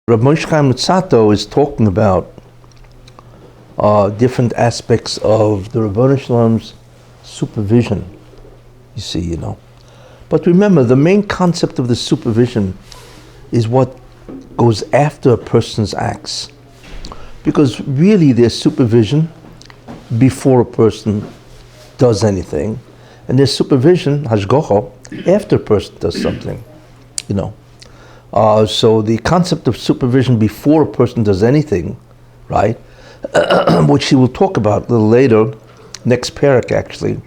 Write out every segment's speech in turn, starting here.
Rabbi Moshe Chaim Luzzatto is talking about different aspects of the Ribbono Shel Olam's supervision, you see, But remember, the main concept of the supervision is what goes after a person's acts. Because really there's supervision before a person does anything, and there's supervision, hashgacha, after a person does something, So the concept of supervision before a person does anything, right, which he will talk about a little later, next parak actually,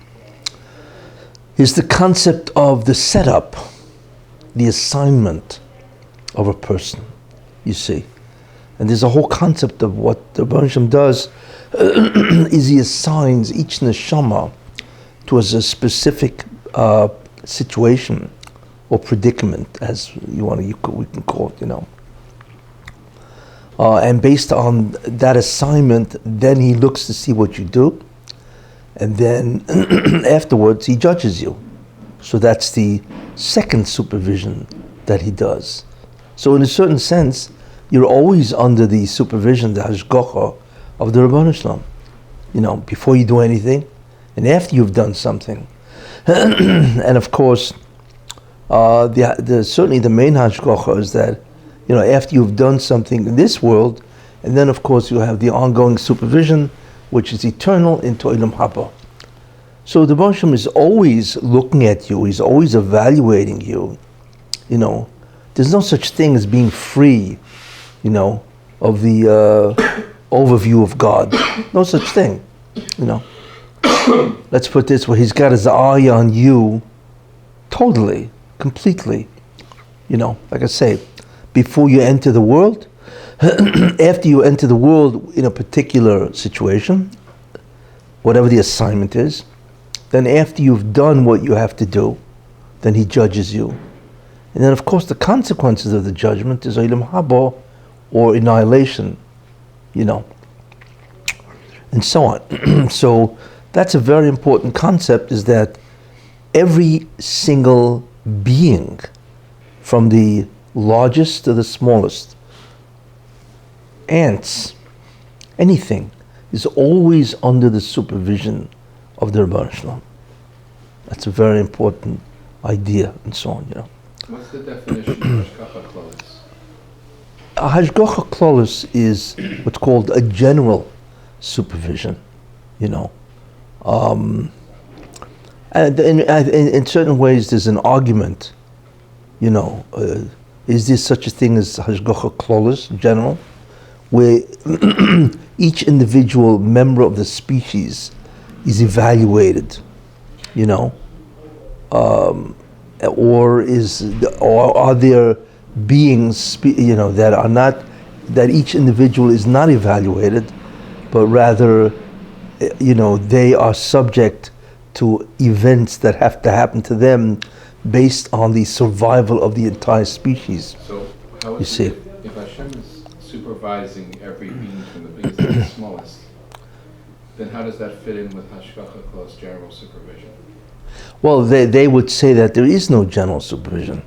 is the concept of the setup, the assignment of a person, you see. And there's a whole concept of what the Ribbono Shel Olam does, is he assigns each neshama to a specific situation or predicament, as we can call it, and based on that assignment, then he looks to see what you do, and then afterwards he judges you. So that's the second supervision that he does. So in a certain sense, you're always under the supervision, the hashgacha of the Ribbono Shel Olam, before you do anything, and after you've done something. And of course, certainly the main hashgacha is that, after you've done something in this world, and then of course you have the ongoing supervision, which is eternal into Olam Haba. So the Ribbono Shel Olam is always looking at you, he's always evaluating you, There's no such thing as being free, of the overview of God. No such thing, Let's put it this way, he's got his eye on you totally, completely, like I say, before you enter the world, after you enter the world in a particular situation, whatever the assignment is, then after you've done what you have to do, then he judges you. And then of course the consequences of the judgment is Olam Haba, or annihilation, and so on. So that's a very important concept, is that every single being, from the largest to the smallest, ants, anything, is always under the supervision of the Ribbono Shel Olam. That's a very important idea, and so on, What's the definition of Hashgacha Klolos? A Hashgacha Klolos is what's called a general supervision, And in certain ways there's an argument, is there such a thing as Hashgacha Klolos, general, where each individual member of the species is evaluated, or are there beings, that are not, that each individual is not evaluated, but rather, they are subject to events that have to happen to them based on the survival of the entire species. So how is it if Hashem is supervising every being from the biggest to the smallest, then how does that fit in with Hashgacha Klolos, general supervision? Well, they would say that there is no general supervision.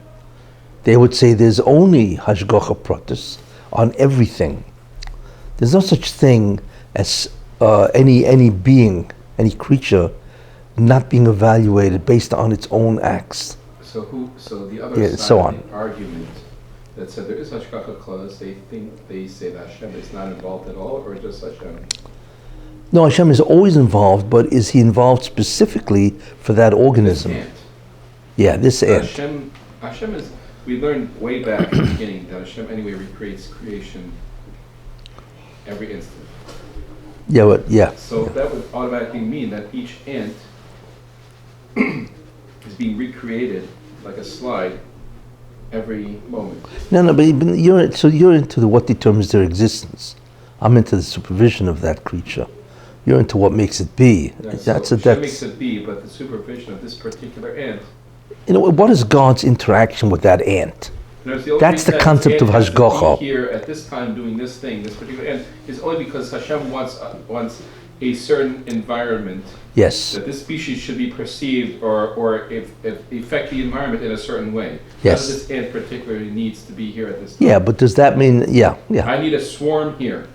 They would say there's only Hashgacha Pratis on everything. There's no such thing as any being, any creature, not being evaluated based on its own acts. So the other side so of the argument that said there is Hashgacha Klolos, they say that Hashem is not involved at all, or just Hashem? No, Hashem is always involved, but is he involved specifically for that organism? This ant. Yeah, this so ant. Hashem is, we learned way back in the beginning that Hashem anyway recreates creation every instant. Yeah. So that would automatically mean that each ant is being recreated like a slide every moment. No, but you're into what determines their existence. I'm into the supervision of that creature. You're into what makes it be. Yeah, Hashem makes it be, but the supervision of this particular ant. What is God's interaction with that ant? That's the concept of Hashgacha. Here at this time doing this thing, this particular ant, is only because Hashem wants a certain environment. Yes. That this species should be perceived or if affect the environment in a certain way. Yes. How does this ant particularly needs to be here at this time? Yeah, but does that mean, yeah. I need a swarm here.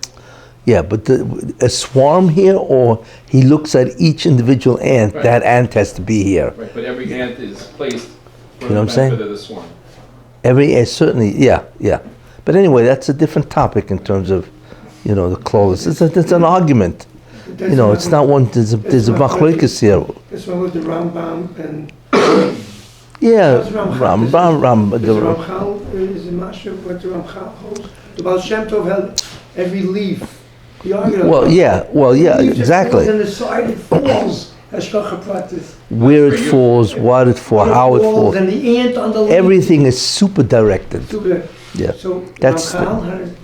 Yeah, but a swarm here, or he looks at each individual ant, Right. That ant has to be here. Right, but every ant is placed for You know the what I'm saying? benefit of the swarm. Every ant, certainly, yeah. But anyway, that's a different topic in terms of, the clothes. It's an argument. It's not one, there's a machlokes here. This one with the Rambam and Yeah, What's Ramchal? Ram. the Ramchal is a master of what the Ramchal holds. The Baal Shem Tov held every leaf. He argued Well, about yeah, leaf that exactly. falls on the side, it falls. Hashgacha practice. Where it falls, what it falls, how it falls. And the ant on the leaf. Everything is super directed. Super. Yeah. So That's Ramchal,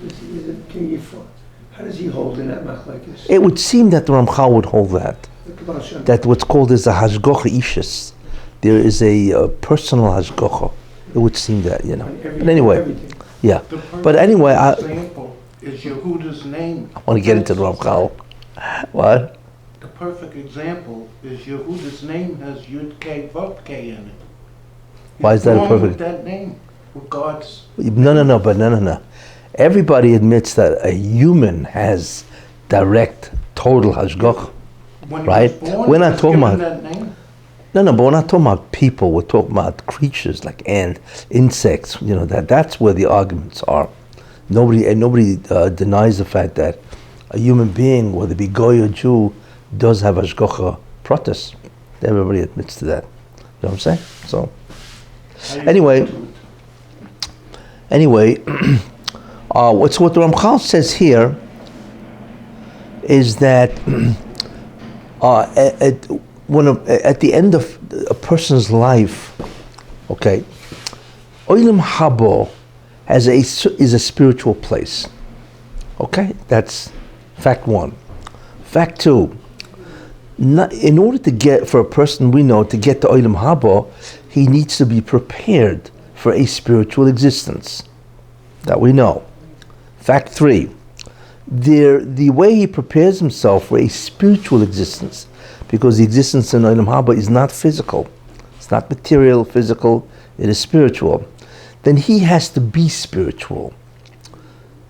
how does he hold in that machlokes? It would seem that the Ramchal would hold that. The Baal Shem Tov. That what's called is a hashgacha ishus. There is a personal hashgacha. It would seem that, But anyway, Everything. yeah. The perfect But anyway, I example is Yehuda's name. want to get into the Ramchal. What? The perfect example is Yehuda's name has Yud K Vav K in it. Why is that a What's wrong with perfect? that name? With God's. No. Everybody admits that a human has direct, total hashgacha. When he Right. was born, We're he not was talking given about- that name. No, but we're not talking about people. We're talking about creatures like ants, insects. That's where the arguments are. Nobody denies the fact that a human being, whether it be Goy or Jew, does have hashgacha pratis. Everybody admits to that. You know what I'm saying? So, How do you Anyway. get to it? anyway, what the Ramchal says here is that at the end of a person's life, okay, Olam Habo is a spiritual place. Okay, that's fact one. Fact two, in order to get, for a person we know, to get to Olam Habo, he needs to be prepared for a spiritual existence. That we know. Fact three, the way he prepares himself for a spiritual existence, because the existence in Olam Haba is not physical, it's not material, physical, it is spiritual, then he has to be spiritual.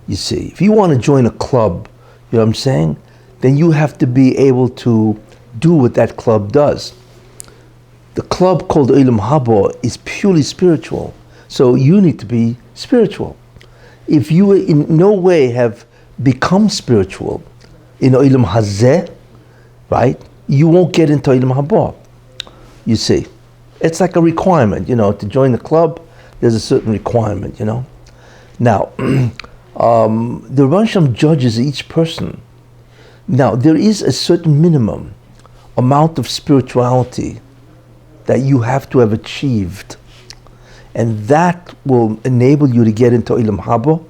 You see, if you want to join a club, you know what I'm saying, then you have to be able to do what that club does. The club called Olam Haba is purely spiritual, so you need to be spiritual. If you in no way have become spiritual in Olam Hazeh, right, you won't get into Olam Haba. You see, it's like a requirement, to join the club. There's a certain requirement, Now, the Rosh Hashanah judges each person. Now, there is a certain minimum amount of spirituality that you have to have achieved, and that will enable you to get into Olam Haba,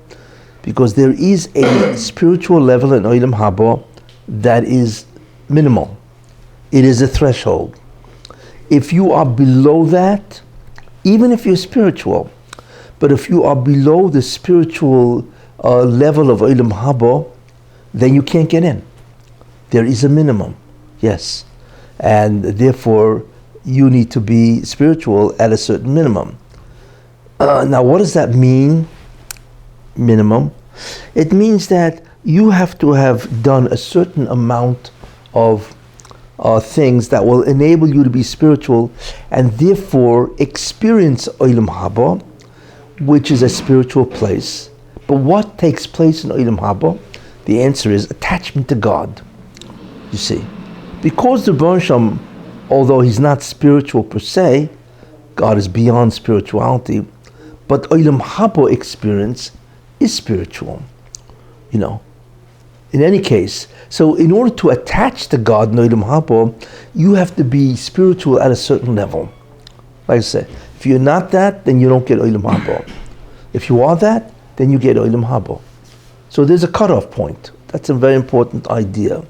because there is a spiritual level in Olam Haba that is minimal. It is a threshold. If you are below that, even if you're spiritual, but if you are below the spiritual level of Olam Haba, then you can't get in. There is a minimum, yes. And therefore, you need to be spiritual at a certain minimum. Now, what does that mean, minimum? It means that you have to have done a certain amount of things that will enable you to be spiritual and therefore experience Olam Haba, which is a spiritual place. But what takes place in Olam Haba? The answer is attachment to God. You see, because the Rebbe Shem, although he's not spiritual per se, God is beyond spirituality, but Olam Haba experience is spiritual, In any case, so in order to attach to God in Olam Haba, you have to be spiritual at a certain level. Like I said, if you're not that, then you don't get Olam Haba. If you are that, then you get Olam Haba. So there's a cutoff point. That's a very important idea.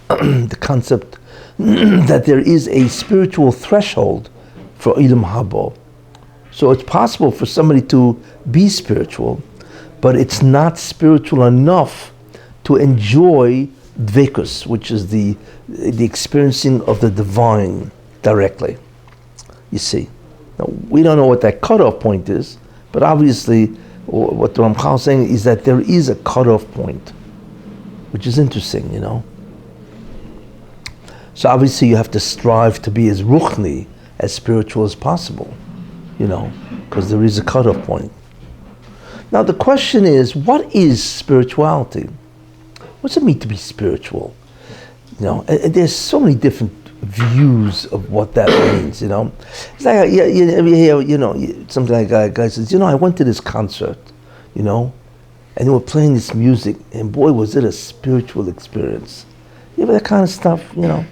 The concept that there is a spiritual threshold for Olam Haba. So it's possible for somebody to be spiritual, but it's not spiritual enough to enjoy dvekus, which is the experiencing of the divine directly. You see. Now, we don't know what that cutoff point is, but obviously what the Ramchal is saying is that there is a cutoff point, which is interesting, you know. So obviously you have to strive to be as ruchni, as spiritual as possible, you know, because there is a cutoff point. Now the question is, what is spirituality? What's it mean to be spiritual? You know, and there's so many different views of what that means, you know. It's like, you know, something like a guy says, you know, I went to this concert, you know, and they were playing this music, and boy, was it a spiritual experience. You know, that kind of stuff, you know.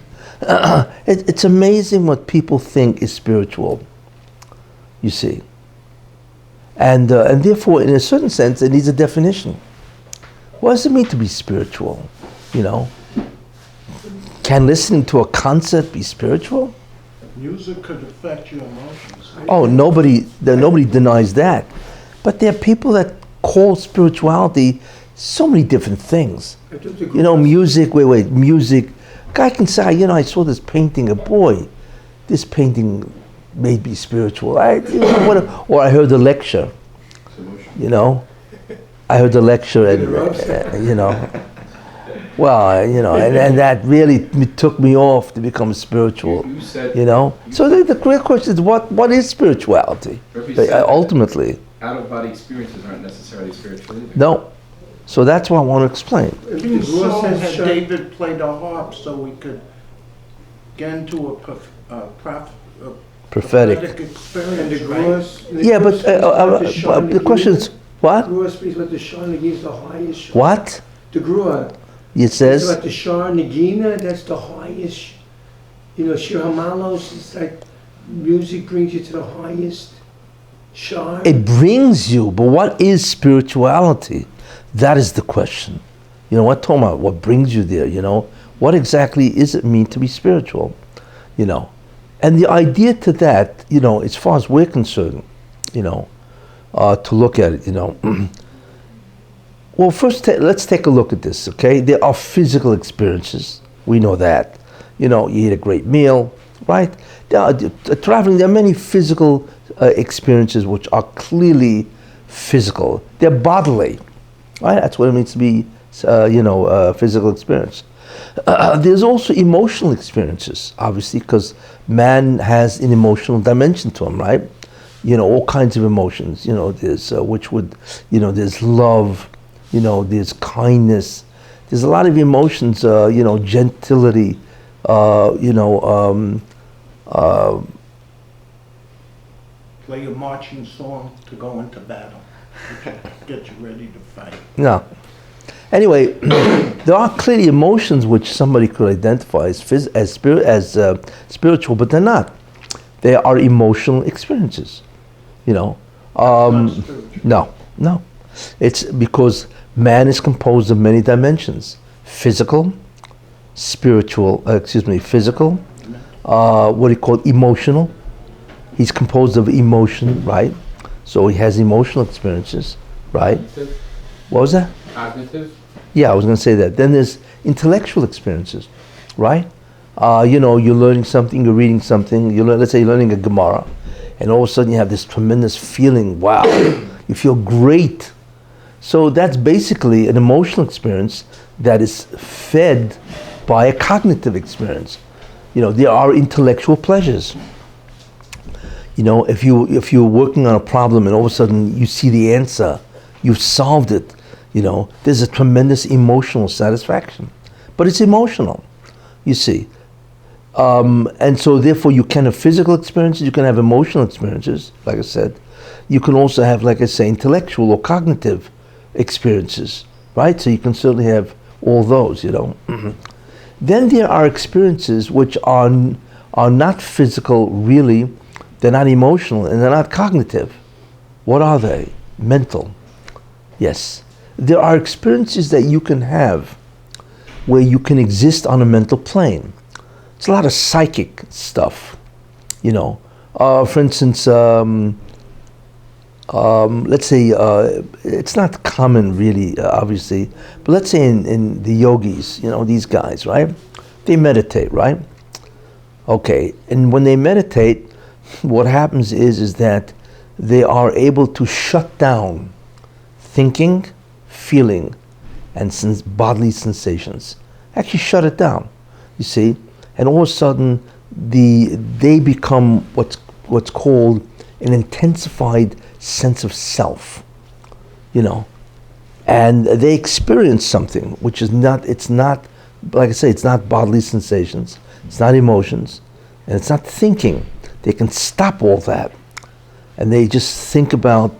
It's amazing what people think is spiritual, you see. And therefore, in a certain sense, it needs a definition. What does it mean to be spiritual, you know? Can listening to a concert be spiritual? Music could affect your emotions. Oh, nobody denies that. But there are people that call spirituality so many different things. You know, music, music. A guy can say, you know, I saw this painting, boy, this painting may be spiritual. Or I heard a lecture, you know. I heard the lecture and, you know. Well, you know, and that really took me off to become spiritual, you know. So the real question is, what is spirituality? Ultimately. Out-of-body experiences aren't necessarily spiritual either. No. So that's what I want to explain. Even so had David played a harp so we could get into a prophetic experience, right? Yeah, but the question is, what? Grua speaks about the Shah Nagina, the highest Shah. What? The Grua. It says? It's about the Shah Nagina, that's the highest. You know, Shir Hamalos is like music brings you to the highest Shah. It brings you, but what is spirituality? That is the question. You know, what talking about? What brings you there? You know, what exactly does it mean to be spiritual? You know, and the idea to that, you know, as far as we're concerned, you know, to look at it, you know. Well, first let's take a look at this. Okay, there are physical experiences. We know that. You know, you eat a great meal, right? Traveling. There are many physical experiences which are clearly physical. They're bodily. Right, that's what it means to be, physical experience. There's also emotional experiences, obviously, because man has an emotional dimension to him, right? You know, all kinds of emotions. You know, there's there's love. You know, there's kindness. There's a lot of emotions. Gentility. Play a marching song to go into battle. Get you ready to fight. No. Anyway, there are clearly emotions which somebody could identify as spiritual, but they're not. They are emotional experiences. You know. No. It's because man is composed of many dimensions: physical, spiritual. Physical. What do you call it? Emotional. He's composed of emotion, right? So he has emotional experiences, right? Cognitive. What was that? Cognitive. Yeah, I was going to say that. Then there's intellectual experiences, right? You're learning something, you're reading something. Let's say you're learning a Gemara, and all of a sudden you have this tremendous feeling. Wow, you feel great. So that's basically an emotional experience that is fed by a cognitive experience. You know, there are intellectual pleasures. You know, if you're working on a problem and all of a sudden you see the answer, you've solved it, you know, there's a tremendous emotional satisfaction. But it's emotional, you see. And so therefore you can have physical experiences, you can have emotional experiences, like I said. You can also have, like I say, intellectual or cognitive experiences, right? So you can certainly have all those, you know. Then there are experiences which are not physical really. They're not emotional and they're not cognitive. What are they? Mental. Yes. There are experiences that you can have where you can exist on a mental plane. It's a lot of psychic stuff, you know. For instance, let's say, it's not common really, obviously, but let's say in the yogis, these guys, right? They meditate, right? Okay, and when they meditate, what happens is that they are able to shut down thinking, feeling, and bodily sensations. Actually shut it down, you see? And all of a sudden, they become what's called an intensified sense of self, and they experience something which is not, like I say, it's not bodily sensations, it's not emotions, and it's not thinking. They can stop all that, and they just think about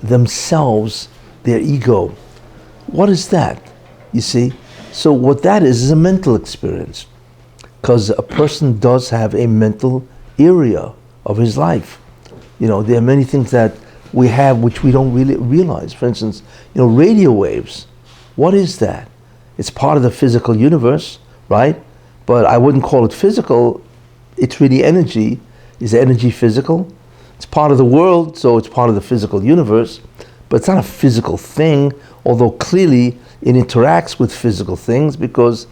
themselves, their ego. What is that? You see? So what that is a mental experience, because a person does have a mental area of his life. There are many things that we have which we don't really realize. For instance, radio waves. What is that? It's part of the physical universe, right? But I wouldn't call it physical. It's really energy. Is energy physical? It's part of the world, so it's part of the physical universe. But it's not a physical thing, although clearly it interacts with physical things because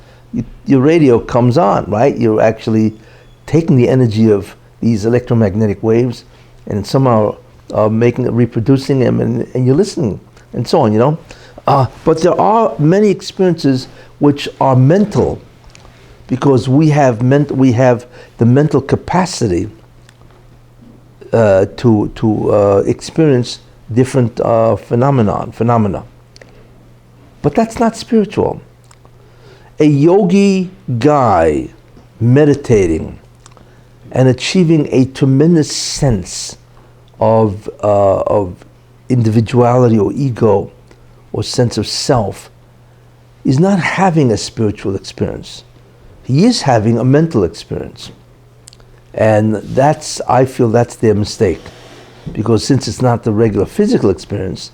your radio comes on, right? You're actually taking the energy of these electromagnetic waves and somehow reproducing them, and you're listening, and so on, But there are many experiences which are mental, because we have the mental capacity to experience different phenomena. But that's not spiritual. A yogi guy meditating and achieving a tremendous sense of individuality or ego or sense of self is not having a spiritual experience. He is having a mental experience. And I feel that's their mistake. Because since it's not the regular physical experience,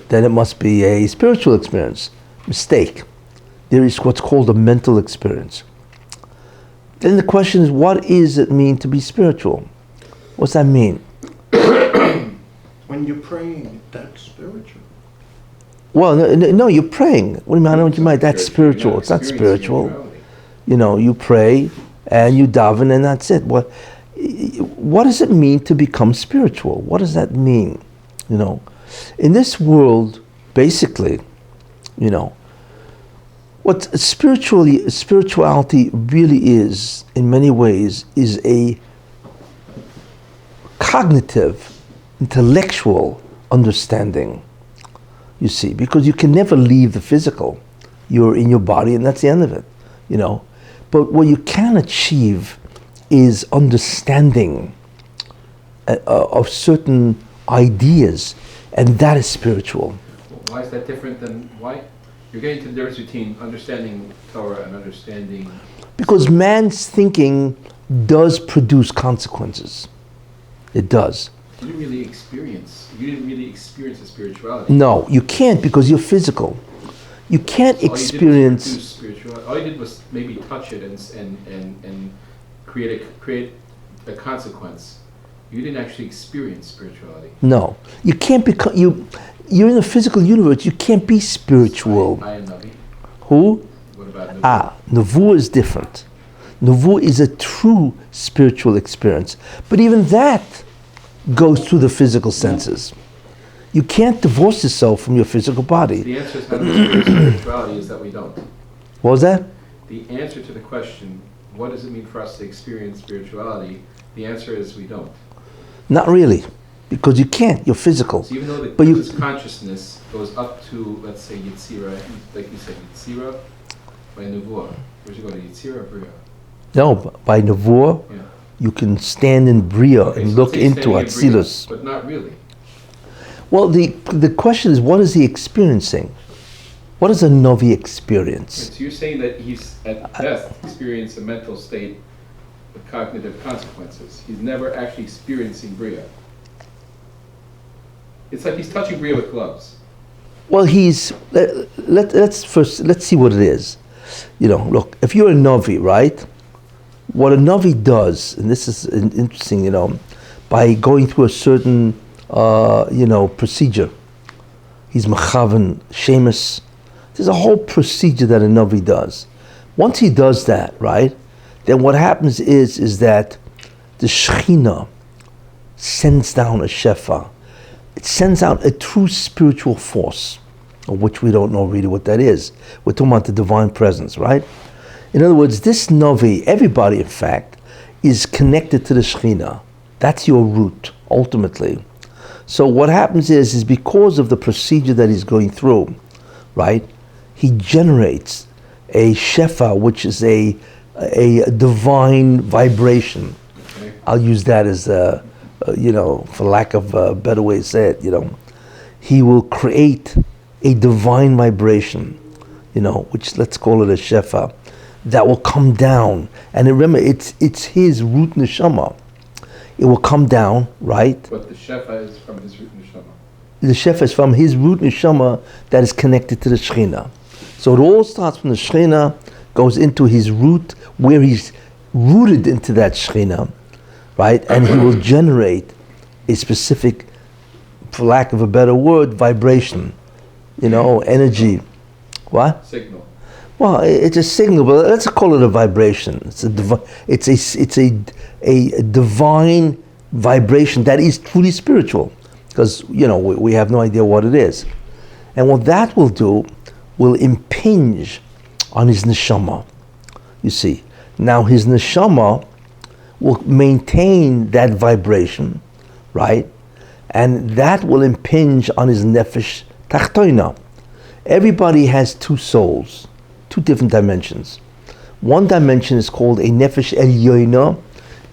then it must be a spiritual experience. Mistake. There is what's called a mental experience. Then the question is, what does it mean to be spiritual? What's that mean? When you're praying, that's spiritual. Well, no, you're praying. What do you mean? I know what you mean. That's spiritual. It's not spiritual. You pray and you daven and that's it. What does it mean to become spiritual? What does that mean? In this world, basically, what spirituality really is, in many ways, is a cognitive, intellectual understanding. You see, because you can never leave the physical. You're in your body, and that's the end of it. But what you can achieve is understanding of certain ideas, and that is spiritual. Why is that different than why? You're getting to the difference between understanding Torah and understanding... Because man's thinking does produce consequences. It does. You didn't really experience the spirituality. No, you can't, because you're physical. You can't experience... All you did was maybe touch it and create a consequence. You didn't actually experience spirituality. No. You can't become... You're in the physical universe. You can't be spiritual. I am Navi. Who? What about Navi? Nevuah is different. Nevuah is a true spiritual experience. But even that goes through the physical senses. You can't divorce yourself from your physical body. The answer is how to experience spirituality is that we don't. What was that? The answer to the question, what does it mean for us to experience spirituality? The answer is we don't. Not really. Because you can't, you're physical. So even though the consciousness goes up to, let's say, Yitzira, like you said, Yitzira, by Nevuah, where'd you go to, Yitzira or Bria? No, by Nevuah, you can stand in Bria and so look into Atzilus. But not really. Well, the question is, what is he experiencing? What does a Navi experience? So you're saying that he's, at best, experienced a mental state with cognitive consequences. He's never actually experiencing Bria. It's like he's touching Bria with gloves. Well, let's see what it is. Look, if you're a Navi, right? What a Navi does, and this is interesting, by going through a certain procedure. He's mechaven shemus. There's a whole procedure that a Navi does. Once he does that, right, then what happens is that the Shekhinah sends down a Shefa. It sends out a true spiritual force, of which we don't know really what that is. We're talking about the divine presence, right? In other words, this Navi, everybody in fact, is connected to the Shekhinah. That's your root, ultimately. So what happens is because of the procedure that he's going through, right, he generates a Shefa, which is a divine vibration. Okay. I'll use that as for lack of a better way to say it, he will create a divine vibration, which let's call it a Shefa, that will come down. And remember, it's his root neshama. It will come down, right? But the Shefa is from his root neshama. The Shefa is from his root neshama that is connected to the Shekhinah. So it all starts from the Shekhinah, goes into his root, where he's rooted into that Shekhinah, right? And he will generate a specific, for lack of a better word, vibration, energy. What? Signal. Well, it's a signal, but let's call it a vibration. It's a divine vibration that is truly spiritual, because we have no idea what it is. And what that will do will impinge on his neshama. You see, now his neshama will maintain that vibration, right? And that will impinge on his nefesh tachtoina. Everybody has two souls, two different dimensions. One dimension is called a nefesh elyoina.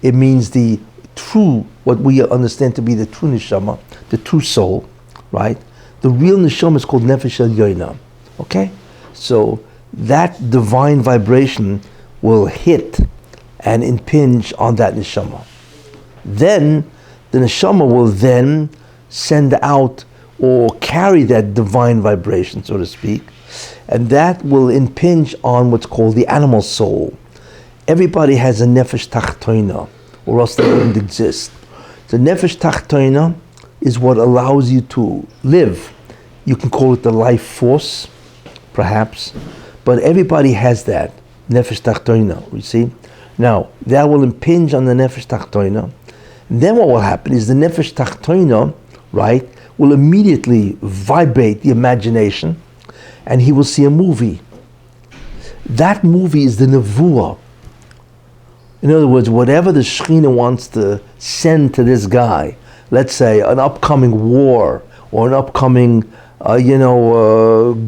It means the true, what we understand to be the true neshama, the true soul, right? The real neshama is called nefesh elyoina. Okay? So that divine vibration will hit and impinge on that neshama. Then the neshama will then send out or carry that divine vibration, so to speak, and that will impinge on what's called the animal soul. Everybody has a nefesh tachtoina, or else they wouldn't exist. The nefesh tachtoina is what allows you to live. You can call it the life force, perhaps, but everybody has that nefesh tachtoina, you see. Now, that will impinge on the nefesh tachtoina. Then what will happen is the nefesh tachtoina, right, will immediately vibrate the imagination, and he will see a movie. That movie is the nevuah. In other words, whatever the Shekhinah wants to send to this guy, let's say an upcoming war or an upcoming,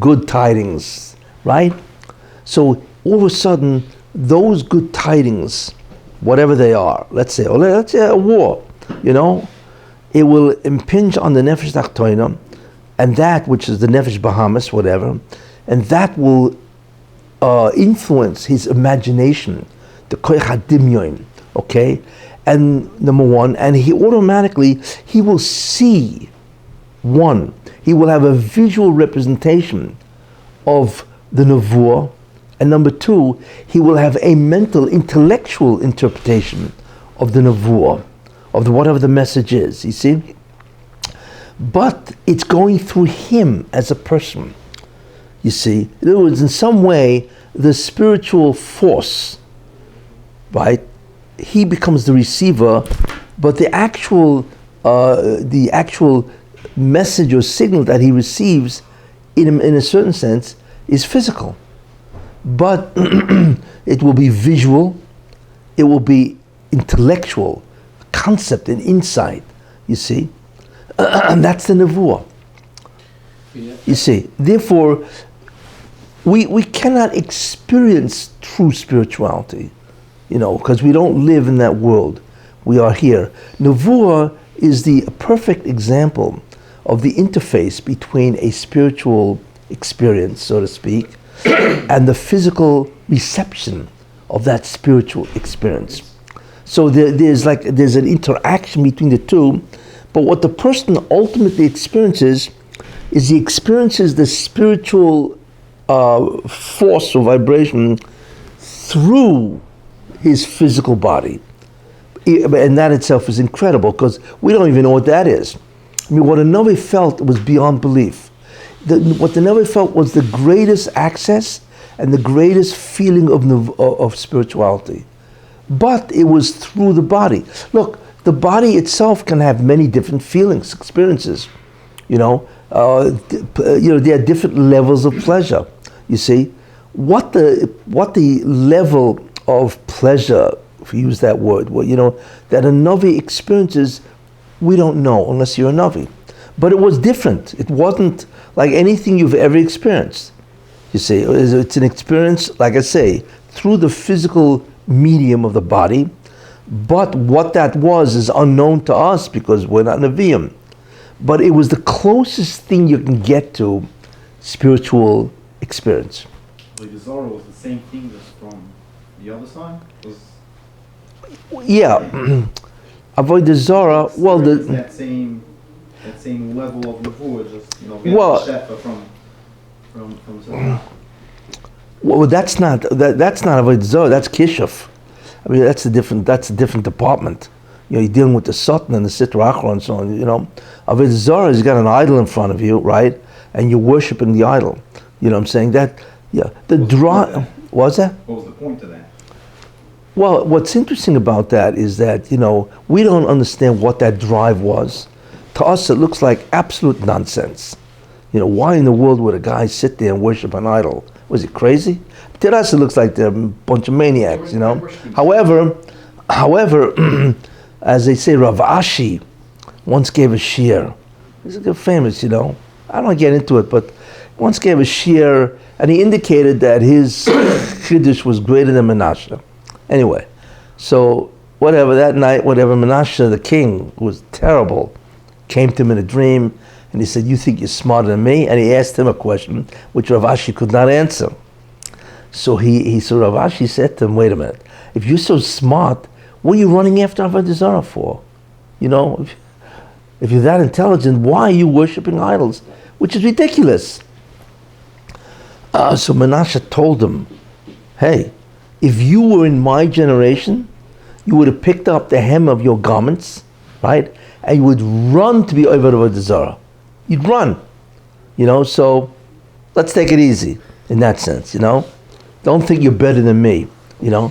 good tidings, right? So all of a sudden, those good tidings, whatever they are, let's say a war, it will impinge on the nefesh tachtoina, and that which is the nefesh bahamas, whatever, and that will influence his imagination, the koich hadimyon, okay? And number one, and he will see, he will have a visual representation of the nevuah, and number two, he will have a mental, intellectual interpretation of the nevuah, of whatever the message is, you see? But it's going through him as a person, you see? In other words, in some way, the spiritual force, right? He becomes the receiver, but the actual message or signal that he receives, in a certain sense, is physical. But it will be visual, it will be intellectual, concept and insight, you see? And that's the nevuah. Yeah. You see, therefore, we cannot experience true spirituality, because we don't live in that world. We are here. Nevuah is the perfect example of the interface between a spiritual experience, so to speak, and the physical reception of that spiritual experience. So there's an interaction between the two, but what the person ultimately experiences is he experiences the spiritual force or vibration through his physical body. And that itself is incredible, because we don't even know what that is. mean, what a Navi felt was beyond belief. What the Navi felt was the greatest access and the greatest feeling of spirituality. But it was through the body. Look, the body itself can have many different feelings, experiences. There are different levels of pleasure. You see, what the level of pleasure, if you use that word, that a Navi experiences, we don't know unless you're a Navi. But it was different. It wasn't like anything you've ever experienced. You see, it's an experience, like I say, through the physical medium of the body. But what that was is unknown to us because we're not Nevi'im. But it was the closest thing you can get to spiritual experience. The Zohar was the same thing as from the other side? Yeah. Avoid the Zohar, well, that same level of nevuah, just shefa from Zohar. Well, that's not avoid the Zohar. That's kishuf. I mean, that's a different department. You're dealing with the Satan and the Sitra Achra and so on. Avoid the Zohar is you got an idol in front of you, right? And you're worshiping the idol. You know what I'm saying? That, yeah. The drive. Was that? What was the point of that? Well, what's interesting about that is that, we don't understand what that drive was. To us, it looks like absolute nonsense. Why in the world would a guy sit there and worship an idol? Was he crazy? To us, it looks like they're a bunch of maniacs, However, as they say, Rav Ashi once gave a shiur. He's famous, I don't want to get into it, but once gave a shiur, and he indicated that his Chiddush was greater than Menashe. Anyway, so that night, Menashe, the king, who was terrible, came to him in a dream, and he said, "You think you're smarter than me?" And he asked him a question which Rav Ashi could not answer. So Rav Ashi said to him, "Wait a minute, if you're so smart, what are you running after Avodah Zarah for? If you're that intelligent, why are you worshiping idols? Which is ridiculous." So Menashe told him, "Hey, if you were in my generation, you would have picked up the hem of your garments, right? And you would run to be over Avodah Zarah. You'd run, so let's take it easy in that sense, Don't think you're better than me, Now,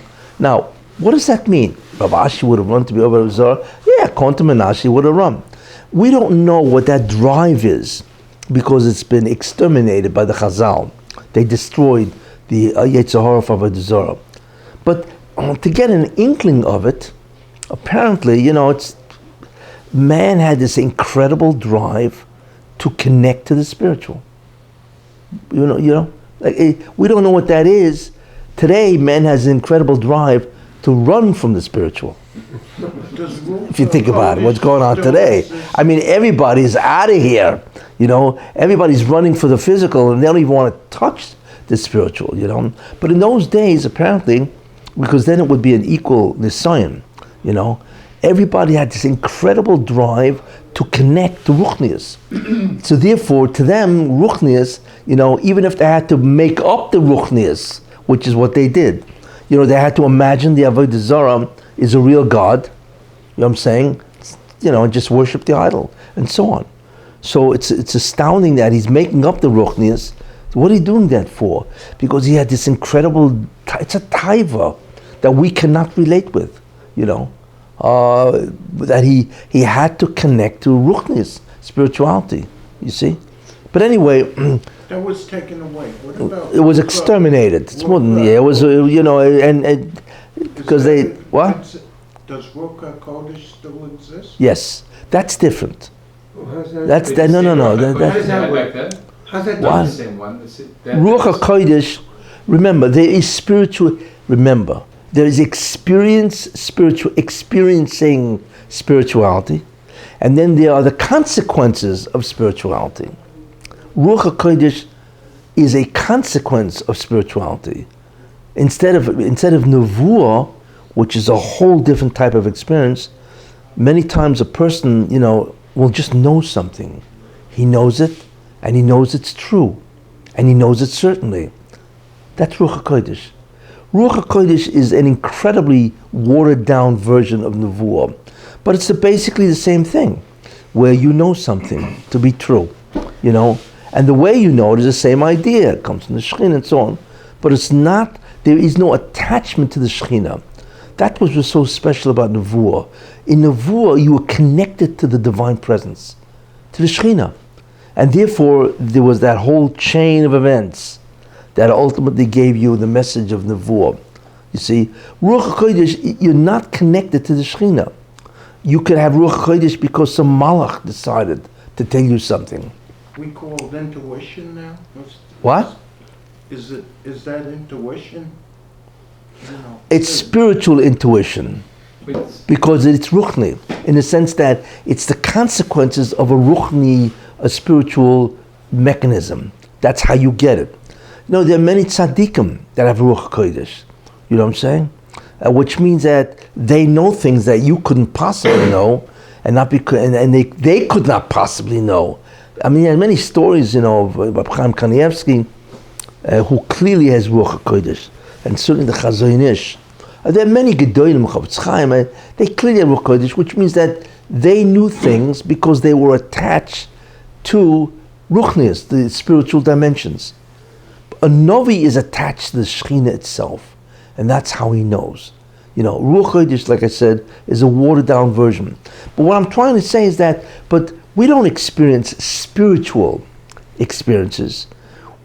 what does that mean? Rav Ashi would have run to be over Avodah Zarah? Yeah, according to Menashe, would have run. We don't know what that drive is because it's been exterminated by the Chazal. They destroyed the Yetzer Hara of Avodah Zarah. But to get an inkling of it, apparently, man had this incredible drive to connect to the spiritual. We don't know what that is. Today, man has an incredible drive to run from the spiritual. If you think about it, what's going on today? I mean, everybody's out of here. Everybody's running for the physical, and they don't even want to touch the spiritual. But in those days, apparently, because then it would be an equal nisayon, everybody had this incredible drive to connect to Ruchnius. So therefore, to them, Ruchnius, even if they had to make up the Ruchnius, which is what they did, they had to imagine the Avodah Zarah is a real God, what I'm saying, and just worship the idol, and so on. So it's astounding that he's making up the Ruchnius. What are you doing that for? Because he had this incredible, it's a taiva that we cannot relate with, that he had to connect to Ruchnius, spirituality, you see? But anyway, that was taken away. What about it was exterminated. It's more than, it was, and because they, what? Does Ruach Hakodesh still exist? Yes, that's different. How's that? That's that. No. How's that work? How's that What? The same one. Ruach Hakodesh. Remember, there is spiritual. Remember, there is experiencing spirituality, and then there are the consequences of spirituality. Ruach Hakodesh is a consequence of spirituality. Instead of nevuah, which is a whole different type of experience, many times a person, will just know something. He knows it, and he knows it's true, and he knows it certainly. That's Ruach Hakodesh. Ruach Hakodesh is an incredibly watered down version of nevuah, but it's basically the same thing. where you know something to be true, and the way you know it is the same idea. It comes from the Shekhinah and so on, but it's not. There is no attachment to the Shekhinah. That was what's so special about Nevuah. In Nevuah, you were connected to the divine presence, to the Shekhinah, and therefore there was that whole chain of events that ultimately gave you the message of Nevuah. You see, Ruach Hakodesh, you're not connected to the Shekhinah. You could have Ruach Hakodesh because some malach decided to tell you something. We call it intuition now? What? Is that intuition? It's spiritual intuition, because it's ruchni, in the sense that it's the consequences of a spiritual mechanism. That's how you get it. There are many tzaddikim that have Ruach Hakodesh. You know what I'm saying? Which means that they know things that you couldn't possibly know, and not because, and they could not possibly know. I mean, there are many stories, of Rabbi Chaim Kanievsky, who clearly has Ruach Hakodesh, and certainly the Chazon Ish. There are many Gedolim, Chavetz Chaim, they clearly have Ruach Hakodesh, which means that they knew things because they were attached to Ruchnias, the spiritual dimensions. A Novi is attached to the Shekhinah itself, and that's how he knows. Ruach Hakodesh, like I said, is a watered down version. But what I'm trying to say is that, but we don't experience spiritual experiences.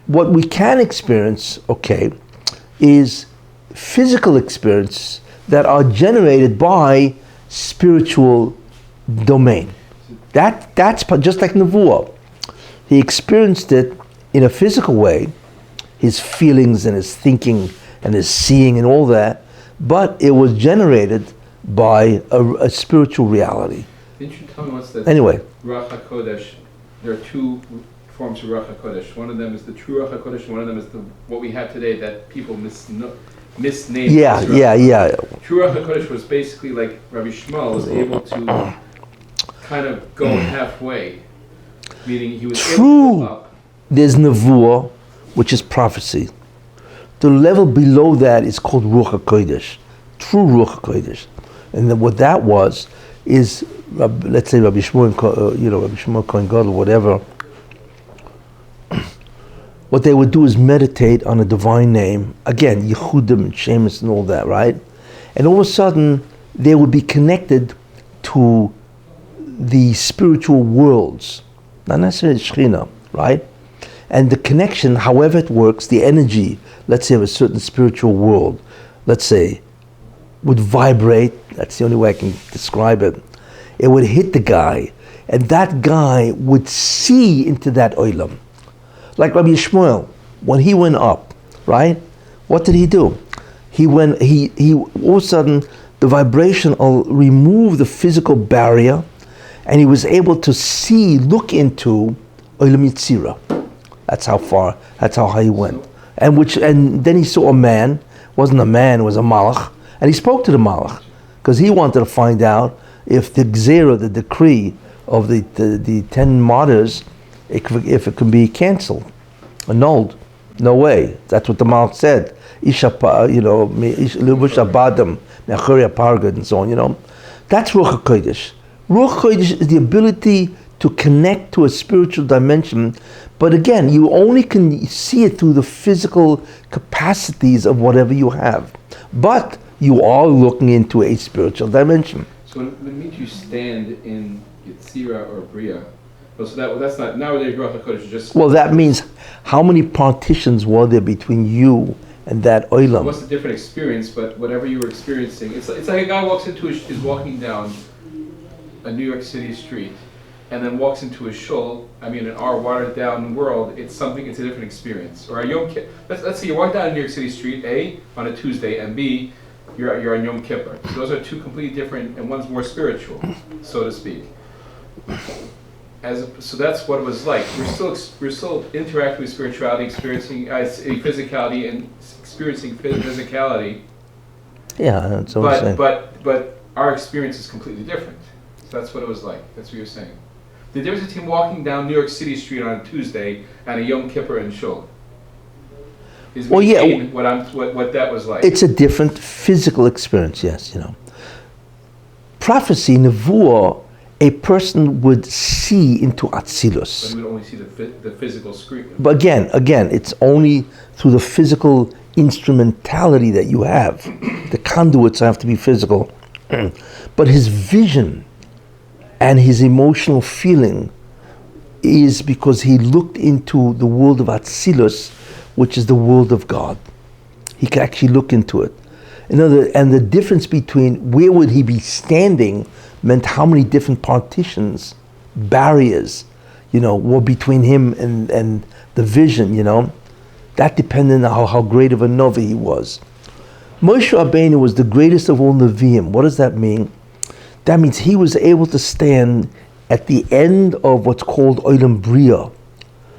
What we can experience, is physical experiences that are generated by spiritual domain. That's just like Nevuah. He experienced it in a physical way, his feelings and his thinking and his seeing and all that, but it was generated by a spiritual reality. Didn't you tell me once that Anyway. Ruach Hakodesh, there are two forms of Ruach Hakodesh. One of them is the true Ruach Hakodesh, and one of them is what we have today that people misname. Yeah. True Ruach Hakodesh was basically like Rabbi Shmuel was able to kind of go halfway, meaning he was able to go up. There's Nevuah, which is prophecy. The level below that is called Ruach HaKodesh, true Ruach HaKodesh. And then what that was is, let's say Rabbi Shmuel, Rabbi Shmuel Kohen Gadol, whatever. What they would do is meditate on a divine name, again, Yehudim and Shemus and all that, right? And all of a sudden, they would be connected to the spiritual worlds, not necessarily Shekhinah, right? And the connection, however it works, the energy, let's say of a certain spiritual world, let's say, would vibrate, that's the only way I can describe it. It would hit the guy, and that guy would see into that olam. Like Rabbi Shmuel, when he went up, right? What did he do? He all of a sudden, the vibration removed the physical barrier, and he was able to look into olam yitzira. That's how high he went. And then he saw a man, wasn't a man, it was a malach, and he spoke to the malach, because he wanted to find out if the gzera, the decree of the 10 martyrs, if it can be cancelled, annulled. No way. That's what the malach said. And so on, That's Ruach HaKodesh. Ruach HaKodesh is the ability to connect to a spiritual dimension, but again, you only can see it through the physical capacities of whatever you have. But you are looking into a spiritual dimension. So when it means you stand in Yitzira or Bria, so that's not, nowadays Ruach HaKodesh is just... Well, that means how many partitions were there between you and that olam? What's a different experience, but whatever you were experiencing, it's like a guy is walking down a New York City street, and then walks into a shul. I mean, in our watered down world, it's a different experience. Or a Yom Kippur. Let's say you walk down New York City street, A, on a Tuesday, and B, you're on Yom Kippur. Those are two completely different, and one's more spiritual, so to speak. So that's what it was like. We're still interacting with spirituality, experiencing physicality, and experiencing physicality. Yeah, that's what I'm saying. But our experience is completely different. So that's what it was like. That's what you're saying. The difference between walking down New York City street on a Tuesday and a Yom Kippur and Shul is what that was like. It's a different physical experience, yes, Prophecy, Nevuah, a person would see into But Atzilus. we would only see the physical screen. But again, it's only through the physical instrumentality that you have. The conduits have to be physical. But his vision and his emotional feeling is because he looked into the world of Atzilus, which is the world of God. He could actually look into it. And the difference between where would he be standing meant how many different partitions, barriers, were between him and the vision, That depended on how great of a Novi he was. Moshe Rabbeinu was the greatest of all Nevi'im. What does that mean? That means he was able to stand at the end of what's called Olam Bria.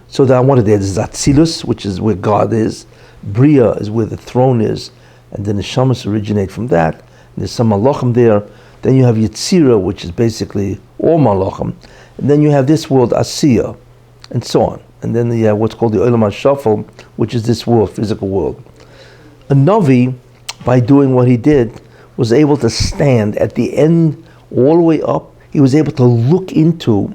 So that what it is Atzilus, which is where God is. Bria is where the throne is. And then the Neshamas originate from that. And there's some Malachim there. Then you have Yetzirah, which is basically all Malachim. And then you have this world, Asiya, and so on. And then you have what's called the Olam HaShafal, which is this world, physical world. A Navi, by doing what he did, was able to stand at the end, all the way up. He was able to look into,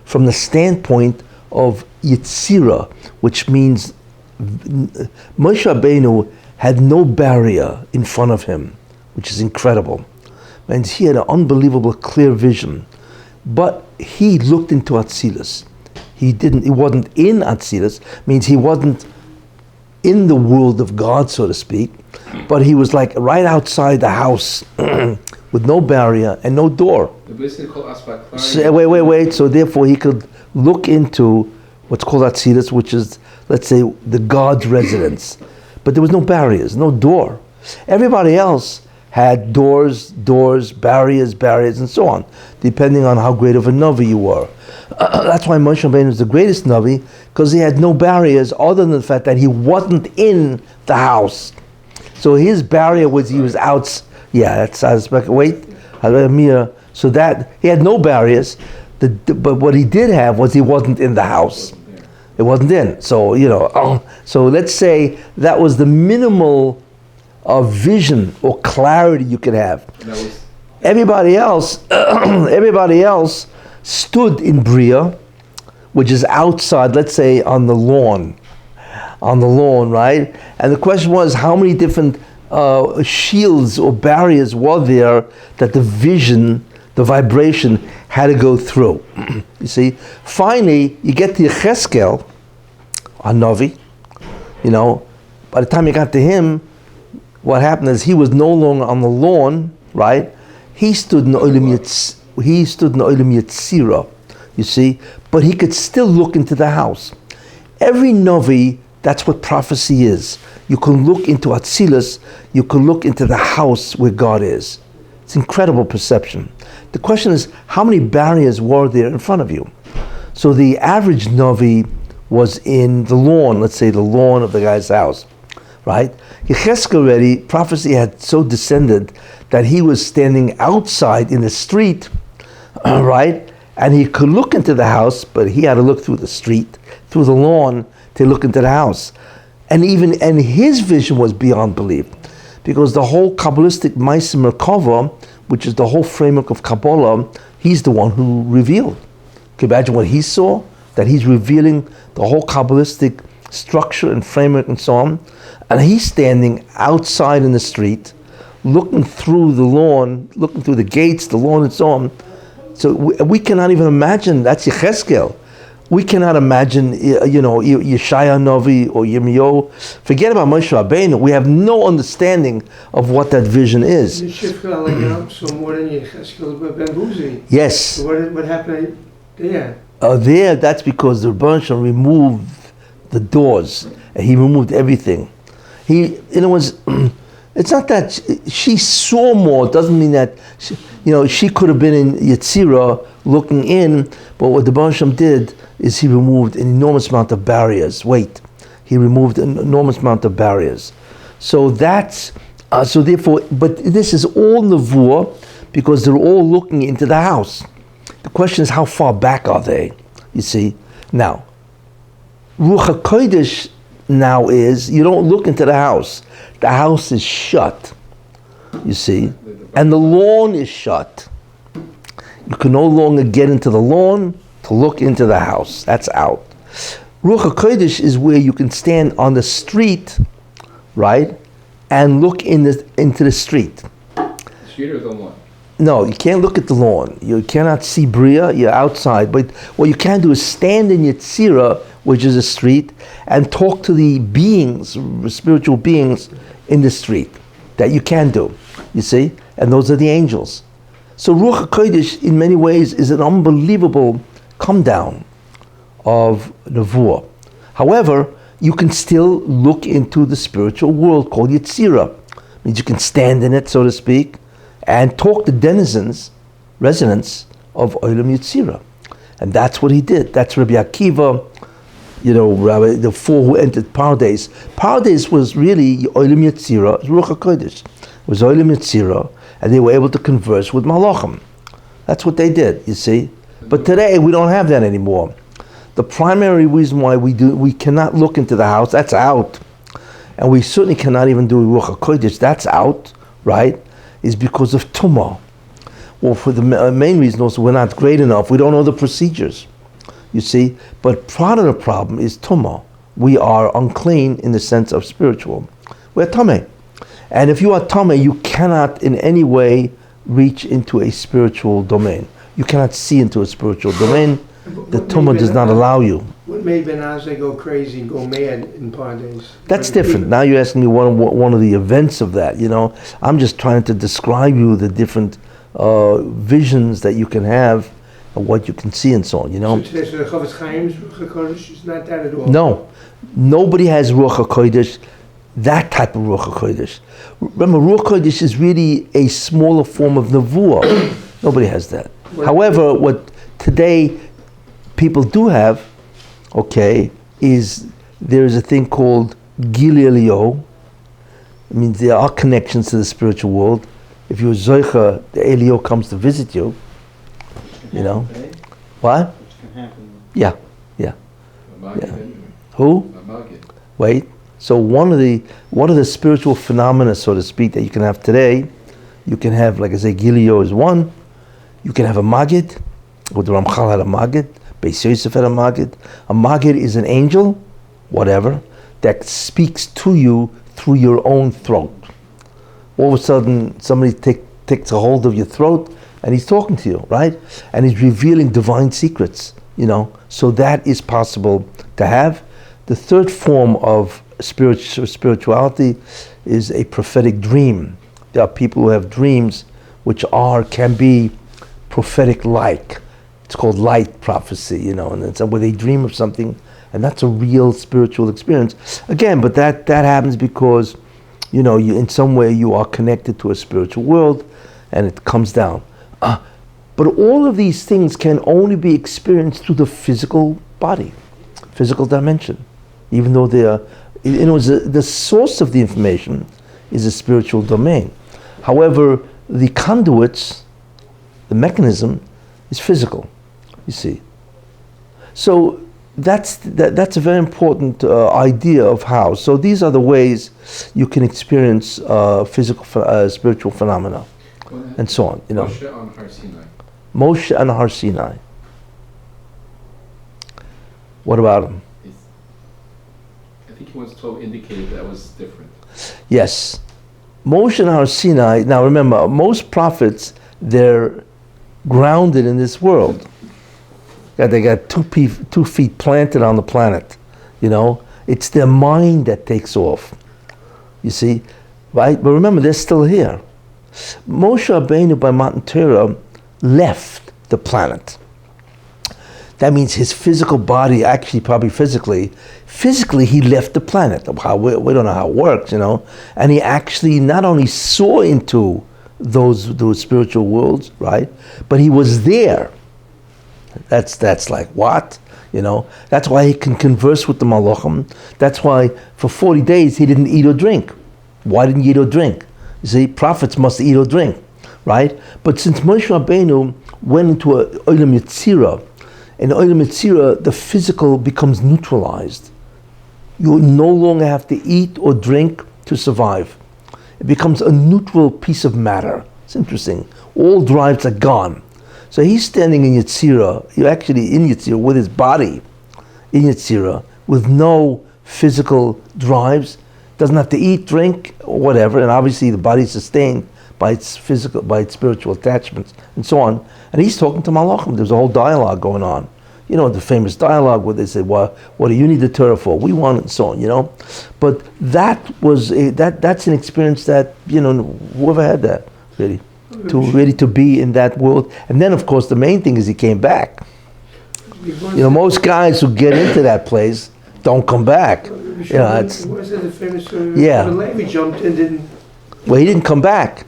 from the standpoint of Yetzirah, which means Moshe Rabbeinu had no barrier in front of him, which is incredible. And he had an unbelievable clear vision. But he looked into Atzilus. He wasn't in Atzilus, means he wasn't in the world of God, so to speak, but he was like right outside the house with no barrier and no door. So, wait. So therefore he could look into what's called Atzilus, which is, let's say, the God's residence. But there was no barriers, no door. Everybody else had doors, barriers, and so on, depending on how great of a Navi you were. That's why Moshe Rabbeinu was the greatest Navi, because he had no barriers other than the fact that he wasn't in the house. So his barrier was he was out. Yeah, that's so that he had no barriers. But what he did have was he wasn't in the house. It wasn't in. So so let's say that was the minimal of vision or clarity you could have. Everybody else stood in Bria, which is outside, let's say on the lawn, right? And the question was, how many different shields or barriers were there that the vision, the vibration had to go through? You see, finally you get to Yecheskel, a Navi, by the time you got to him, what happened is he was no longer on the lawn, right? He stood in Olam Yetzirah, you see, but he could still look into the house. Every Navi, that's what prophecy is. You can look into Atzilus, you can look into the house where God is. It's incredible perception. The question is, how many barriers were there in front of you? So the average Navi was in the lawn, let's say the lawn of the guy's house, right? Yecheskel already, prophecy had so descended that he was standing outside in the street, right? And he could look into the house, but he had to look through the street, through the lawn, to look into the house. And his vision was beyond belief, because the whole Kabbalistic Ma'aseh Merkava, which is the whole framework of Kabbalah, he's the one who revealed. Can you imagine what he saw? That he's revealing the whole Kabbalistic structure and framework and so on. And he's standing outside in the street, looking through the lawn, looking through the gates, the lawn and so on. So we cannot even imagine, that's Yecheskel. We cannot imagine, Yeshaya Novi or Yirmiyahu. Forget about Moshe Rabbeinu. We have no understanding of what that vision is. So more than Yecheskel ben Buzi. Yes. So what happened there? There, that's because the Rebbe Shalom removed the doors. And he removed everything. It's not that she saw more. It doesn't mean that she could have been in Yetzirah looking in, but what the Rebbe Shalom did is he removed an enormous amount of barriers. He removed an enormous amount of barriers. So that's so therefore. But this is all nevuah because they're all looking into the house. The question is, how far back are they? You see now. Ruach Hakodesh now is, you don't look into the house. The house is shut, you see, and the lawn is shut. You can no longer get into the lawn to look into the house. That's out. Ruach Hakodesh is where you can stand on the street, right, and look into the street. The street or the lawn? No, you can't look at the lawn. You cannot see Bria. You're outside. But what you can do is stand in Yetzirah, which is a street, and talk to the beings, spiritual beings in the street. That you can do, you see? And those are the angels. So Ruach HaKodesh, in many ways, is an unbelievable come down of Nevuah. However, you can still look into the spiritual world called Yetzirah. It means you can stand in it, so to speak, and talk to denizens, residents of Olam Yetzirah. And that's what he did. That's Rabbi Akiva, Rabbi, the four who entered Pardes. Pardes was really Olam Yetzirah, Ruach HaKodesh. It was Olam Yetzirah, and they were able to converse with Malachim. That's what they did, you see. But today, we don't have that anymore. The primary reason why we cannot look into the house, that's out. And we certainly cannot even do Ruach HaKodesh, that's out, right? Is because of Tumah. Well, for the main reason also, we're not great enough. We don't know the procedures, you see. But part of the problem is Tumah. We are unclean in the sense of spiritual. We're Tameh. And if you are Tameh, you cannot in any way reach into a spiritual domain. You cannot see into a spiritual domain. The Tumah does not allow you. What made Ben Azai go crazy and go mad in Pardes? That's different. Now you're asking me one of the events of that, I'm just trying to describe you the different visions that you can have and what you can see and so on, So today, the Chavetz Chaim's Ruach HaKodesh is not that at all? No. Nobody has Ruach HaKodesh, that type of Ruach HaKodesh. Remember, Ruach HaKodesh is really a smaller form of Nevuah. Nobody has that. However, what today people do have, is there's a thing called Gil Elio. It means there are connections to the spiritual world. If you're Zoicha, the Elio comes to visit you. Today, What? which can happen. Yeah. Anyway. Who? Wait. So one of the spiritual phenomena, so to speak, that you can have today, you can have, like I say, Gilio is one. You can have a Magid, or the Ramchal had a Magid, Beis Yosef had a Magid. A Magid is an angel, whatever, that speaks to you through your own throat. All of a sudden, somebody takes a hold of your throat, and he's talking to you, right? And he's revealing divine secrets, So that is possible to have. The third form of spirituality is a prophetic dream. There are people who have dreams which can be prophetic-like. It's called light prophecy, and it's where they dream of something, and that's a real spiritual experience. Again, but that happens because, you in some way you are connected to a spiritual world, and it comes down. But all of these things can only be experienced through the physical body, physical dimension, even though they are, the source of the information is a spiritual domain. However, the conduits, the mechanism, is physical, you see. So that's a very important idea of how. So these are the ways you can experience spiritual phenomena, and so on. Moshe on Har Sinai. Moshe and Har Sinai. What about him? I think he once indicated that was different. Yes. Moshe and Har Sinai, now remember, most prophets, they're grounded in this world. They got 2 feet planted on the planet, It's their mind that takes off, you see, right? But remember, they're still here. Moshe Rabbeinu by Matan Torah left the planet. That means his physical body, actually probably physically he left the planet. We don't know how it works, And he actually not only saw into those spiritual worlds, right? But he was there. That's like what? That's why he can converse with the Malachim. That's why for 40 days he didn't eat or drink. Why didn't he eat or drink? You see, prophets must eat or drink, right? But since Moshe Rabbeinu went into a Olam Yetzirah, in Olam Yetzirah, the physical becomes neutralized. You no longer have to eat or drink to survive. It becomes a neutral piece of matter. It's interesting. All drives are gone. So he's standing in Yetzirah, you're actually in Yetzirah with his body in Yetzirah, with no physical drives, doesn't have to eat, drink, or whatever, and obviously the body's sustained by its physical, by its spiritual attachments, and so on. And he's talking to Malachim. There's a whole dialogue going on. You know, the famous dialogue where they say, well, what do you need the Torah for? We want it, and so on, you know. But that's an experience that, you know, whoever had that, really, to be in that world. And then, of course, the main thing is he came back. You know, most guys who get into that place don't come back. You know, it's, Was it the famous story? Yeah. Levi jumped in, didn't. well, he didn't come back.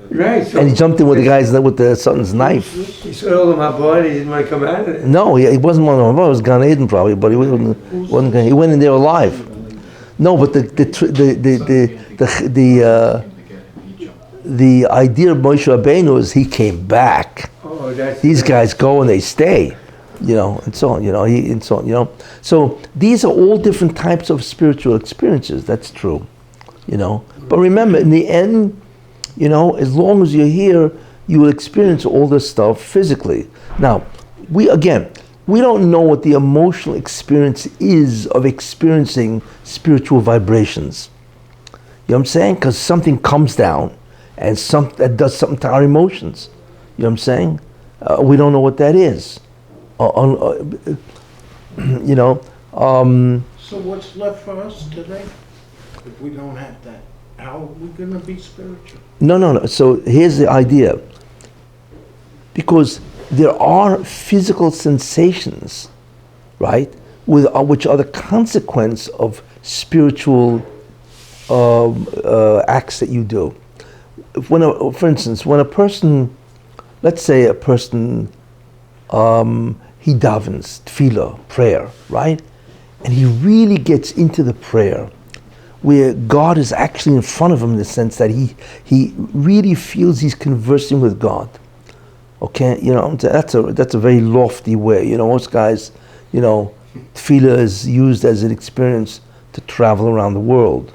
Right. So And he jumped in with the guys with the son's knife. he soiled him up, boy, and he didn't want to come out of it. No, he wasn't one of them. It was Gan Eden probably, but he wasn't. He went in there alive. No, but the idea of Moshe Rabbeinu is he came back. Oh, that's. These guys go and they stay, you know, and so on. You know, and so on. You know, so these are all different types of spiritual experiences. That's true, you know. But remember, in the end, you know, as long as you're here, you will experience all this stuff physically. Now, we don't know what the emotional experience is of experiencing spiritual vibrations. You know what I'm saying? Because something comes down and that does something to our emotions. You know what I'm saying? We don't know what that is. You know. So what's left for us today? If we don't have that, how are we going to be spiritual? No. So here's the idea. Because there are physical sensations, right, which are the consequence of spiritual acts that you do. For instance, when a person, let's say a person, he davens, tefillah, prayer, right? And he really gets into the prayer, where God is actually in front of him in the sense that he really feels he's conversing with God. Okay, you know, that's a very lofty way. You know, most guys, you know, tefillah is used as an experience to travel around the world.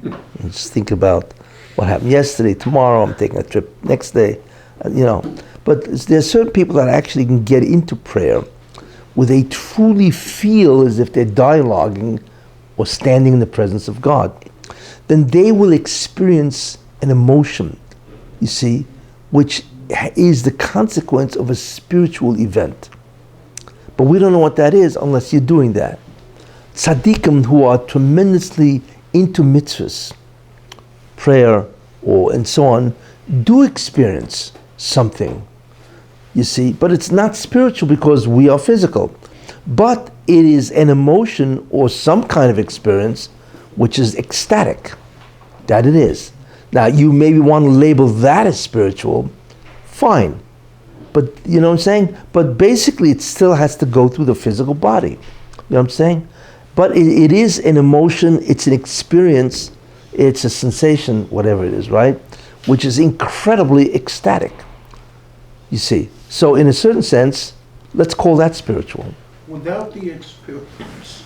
And just think about what happened yesterday, tomorrow, I'm taking a trip next day, you know. But there are certain people that actually can get into prayer where they truly feel as if they're dialoguing or standing in the presence of God. Then they will experience an emotion, you see, which is the consequence of a spiritual event. But we don't know what that is unless you're doing that. Tzaddikim who are tremendously into mitzvahs, prayer, and so on, do experience something, you see, but it's not spiritual because we are physical. But it is an emotion or some kind of experience which is ecstatic. That it is. Now, you maybe want to label that as spiritual, fine. But, you know what I'm saying? But basically, it still has to go through the physical body. You know what I'm saying? But it is an emotion, it's an experience, it's a sensation, whatever it is, right? Which is incredibly ecstatic, you see. So in a certain sense, let's call that spiritual. Without the experience,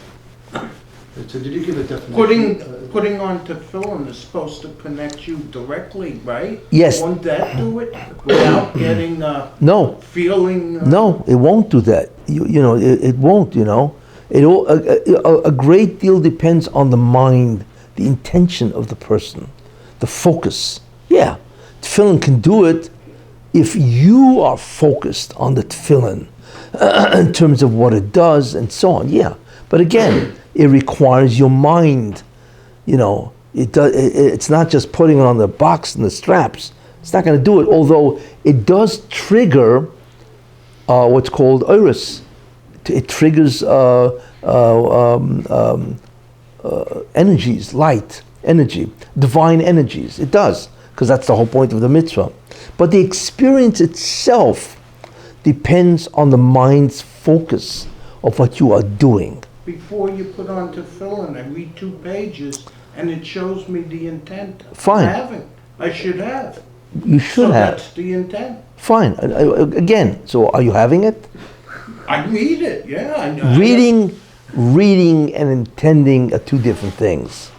So did you give a definition? putting on tefillin is supposed to connect you directly, right? Yes. Won't that do it without getting No. feeling? No, it won't do that. You know, it won't, you know. A great deal depends on the mind, the intention of the person, the focus. Yeah, tefillin can do it if you are focused on the tefillin in terms of what it does and so on, yeah. But again, it requires your mind, you know. It's not just putting it on the box and the straps. It's not going to do it, although it does trigger what's called iris. It triggers energies, light, energy, divine energies. It does, because that's the whole point of the mitzvah. But the experience itself depends on the mind's focus of what you are doing. Before you put on tefillin, I read 2 pages and it shows me the intent. Fine. I haven't. I should have. You should So have. that's the intent. Fine. Again, so are you having it? I read it, yeah. I Reading and intending are 2 different things,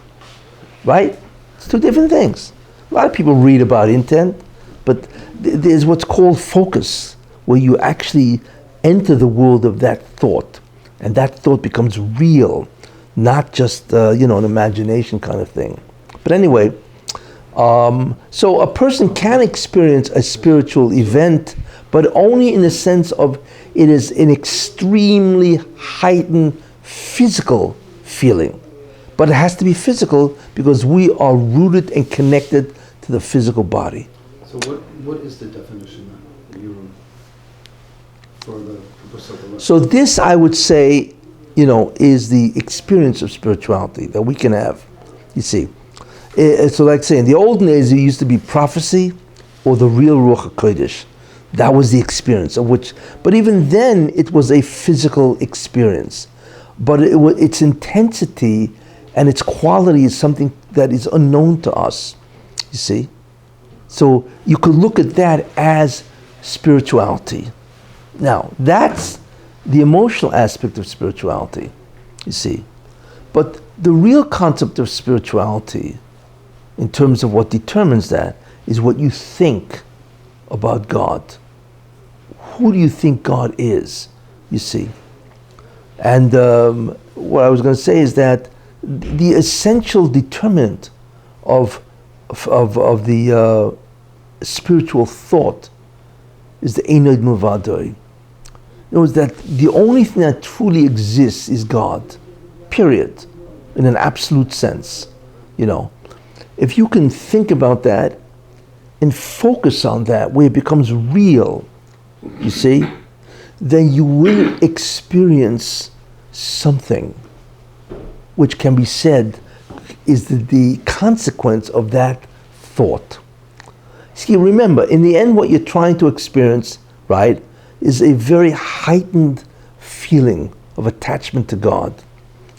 right? It's 2 different things. A lot of people read about intent, but there's what's called focus, where you actually enter the world of that thought, and that thought becomes real, not just an imagination kind of thing. But anyway, so a person can experience a spiritual event, but only in the sense of it is an extremely heightened physical feeling. But it has to be physical because we are rooted and connected to the physical body. So what is the definition that you for the Physicality? So this, I would say, is the experience of spirituality that we can have. You see, so like saying, in the olden days, it used to be prophecy or the real Ruach Hakodesh. That was the experience of which, but even then, it was a physical experience. But its intensity and its quality is something that is unknown to us. You see, so you could look at that as spirituality. Now, that's the emotional aspect of spirituality, you see. But the real concept of spirituality, in terms of what determines that, is what you think about God. Who do you think God is, you see? And what I was going to say is that the essential determinant of the spiritual thought is the Einod Muvadoi. It was that the only thing that truly exists is God, period, in an absolute sense. If you can think about that and focus on that where it becomes real, you see, then you will experience something which can be said is the consequence of that thought. See, remember, in the end, what you're trying to experience, right, is a very heightened feeling of attachment to God,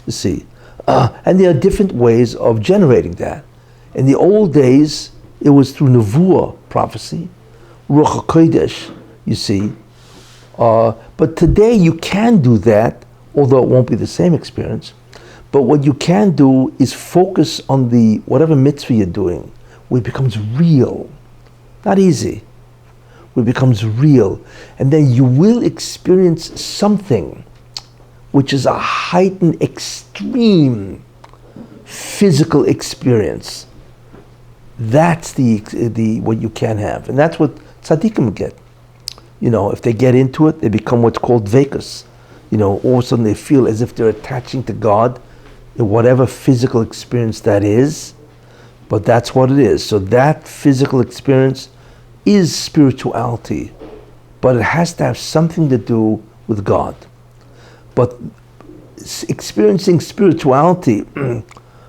you see. And there are different ways of generating that. In the old days, it was through Nevuah, prophecy, Ruach Hakodesh, you see. But today you can do that, although it won't be the same experience. But what you can do is focus on the whatever mitzvah you're doing, where it becomes real. Not easy. Where it becomes real. And then you will experience something which is a heightened, extreme physical experience. That's the what you can have. And that's what tzaddikim get. If they get into it, they become what's called dvekus. All of a sudden they feel as if they're attaching to God in whatever physical experience that is. But that's what it is. So that physical experience is spirituality. But it has to have something to do with God. But experiencing spirituality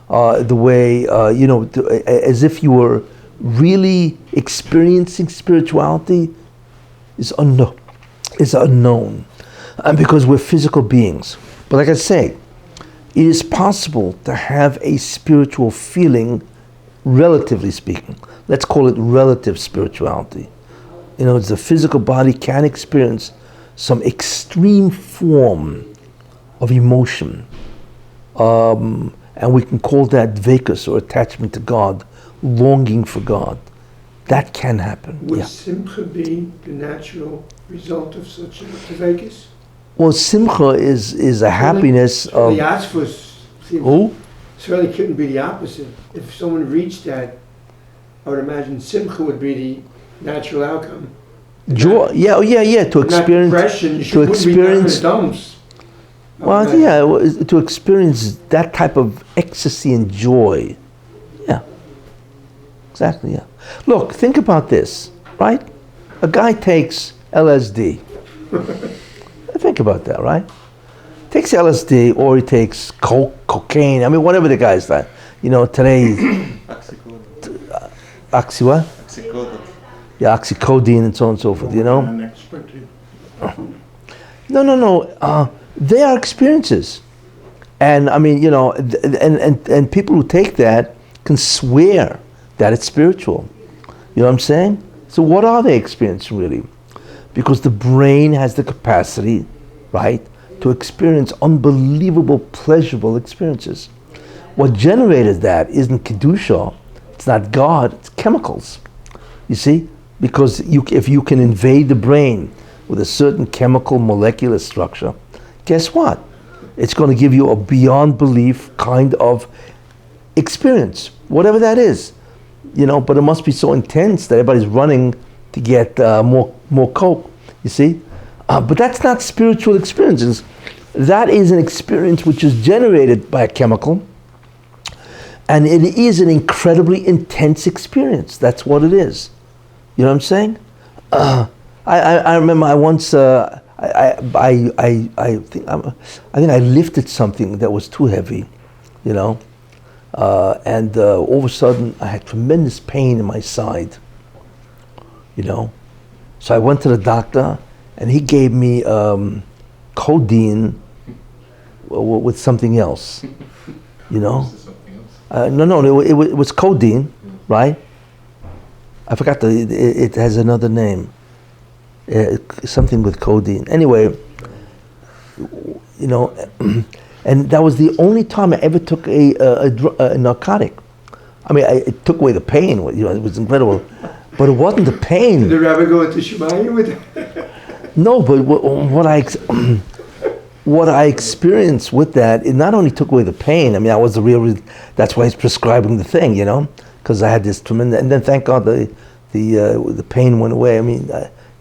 the way, as if you were really experiencing spirituality is unknown. And because we're physical beings. But like I say, it is possible to have a spiritual feeling, relatively speaking. Let's call it relative spirituality. The physical body can experience some extreme form of emotion. And we can call that dvekus, or attachment to God, longing for God. That can happen. Would simcha be the natural result of such a dvekus? Well, simcha is a happiness of... The atzvus certainly couldn't be the opposite. If someone reached that, I would imagine simcha would be the natural outcome. Joy, to experience... Depression, to experience... To experience that type of ecstasy and joy. Yeah. Exactly, yeah. Look, think about this, right? A guy takes LSD. Think about that, right? Takes LSD, or he takes cocaine. I mean, whatever the guy's like. Today... Oxycodone. Yeah, oxycodone and so on and so forth, An expert here. No. They are experiences. And I mean, and people who take that can swear that it's spiritual. You know what I'm saying? So what are they experiencing really? Because the brain has the capacity, right, to experience unbelievable, pleasurable experiences. What generated that isn't Kedusha, it's not God, it's chemicals. You see? Because if you can invade the brain with a certain chemical molecular structure, guess what? It's going to give you a beyond belief kind of experience, whatever that is, but it must be so intense that everybody's running to get more coke, you see? But that's not spiritual experiences. That is an experience which is generated by a chemical, and it is an incredibly intense experience. That's what it is. You know what I'm saying? I remember I once I think I lifted something that was too heavy, and all of a sudden I had tremendous pain in my side, So I went to the doctor, and he gave me codeine with something else, Something else. No, it was codeine, right? I forgot it has another name. Something with codeine. Anyway, and that was the only time I ever took a narcotic. I mean, it took away the pain. It was incredible, but it wasn't the pain. Did the rabbi go into Shemaya with it? No, but what I experienced with that, it not only took away the pain. I mean, that was the real. That's why he's prescribing the thing, because I had this tremendous. And then thank God the pain went away. I mean,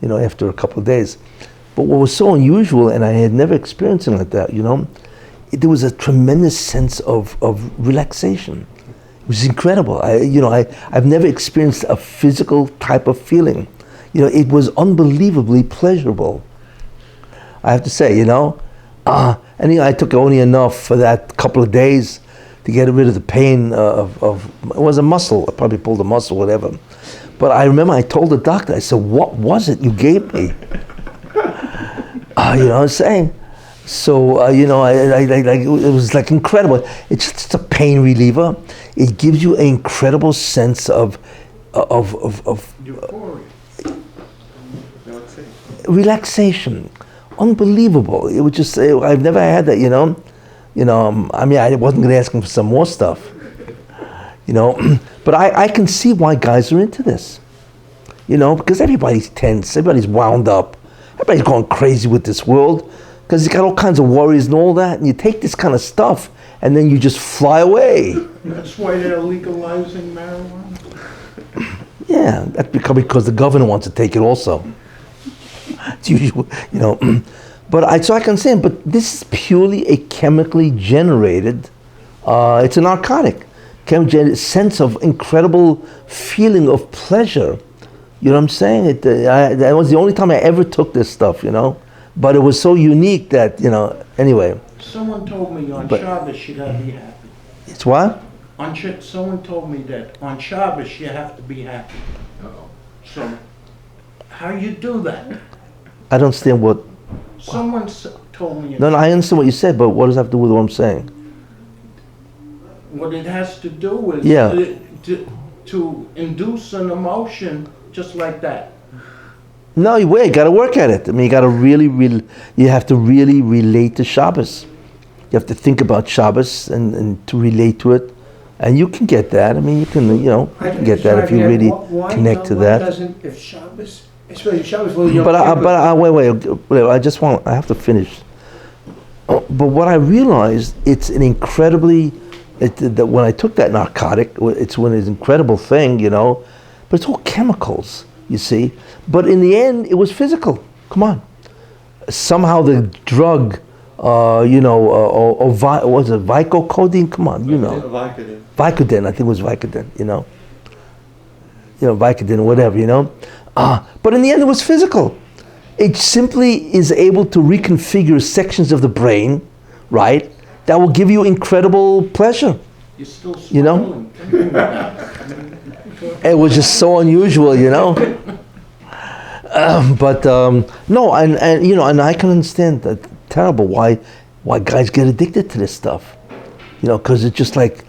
after a couple of days. But what was so unusual, and I had never experienced anything like that, there was a tremendous sense of relaxation. It was incredible. I've never experienced a physical type of feeling. It was unbelievably pleasurable. I have to say, and I took only enough for that couple of days to get rid of the pain of it was a muscle. I probably pulled a muscle, whatever. But I remember I told the doctor, I said, "What was it you gave me?" You know what I'm saying? So, I it was like incredible. It's just a pain reliever. It gives you an incredible sense of Euphoria. relaxation. Unbelievable. It was just, I've never had that, I wasn't going to ask him for some more stuff, but I can see why guys are into this, because everybody's tense, everybody's wound up, everybody's going crazy with this world, because you got all kinds of worries and all that, and you take this kind of stuff, and then you just fly away. That's why they're legalizing marijuana. Yeah, that's because the governor wants to take it also. It's usual, But so I can say, but this is purely a chemically generated. It's a narcotic, sense of incredible feeling of pleasure. You know what I'm saying? That was the only time I ever took this stuff, But it was so unique that Anyway. Someone told me on Shabbos you gotta be happy. It's what? Someone told me that on Shabbos you have to be happy. Uh-oh. So, how you do that? I don't understand what. Someone told me. No, I understand what you said, but what does that have to do with what I'm saying? What it has to do is to induce an emotion just like that. No, you got to work at it. I mean, you got to you have to really relate to Shabbos. You have to think about Shabbos and to relate to it, and you can get that. I mean, you can get that if you really connect to that. Why doesn't, if Shabbos, especially Shabbos, wait. I have to finish. But what I realized, it's an incredibly, that when I took that narcotic, it's an incredible thing, but it's all chemicals, you see. But in the end, it was physical. Come on. Somehow the drug, what was it, Vicodin? Come on, Vicodin. Vicodin, I think it was Vicodin, Vicodin, whatever, But in the end, it was physical. It simply is able to reconfigure sections of the brain, right? That will give you incredible pleasure. You're still smiling. It was just so unusual, But no, and I can understand that terrible why guys get addicted to this stuff, because it's just like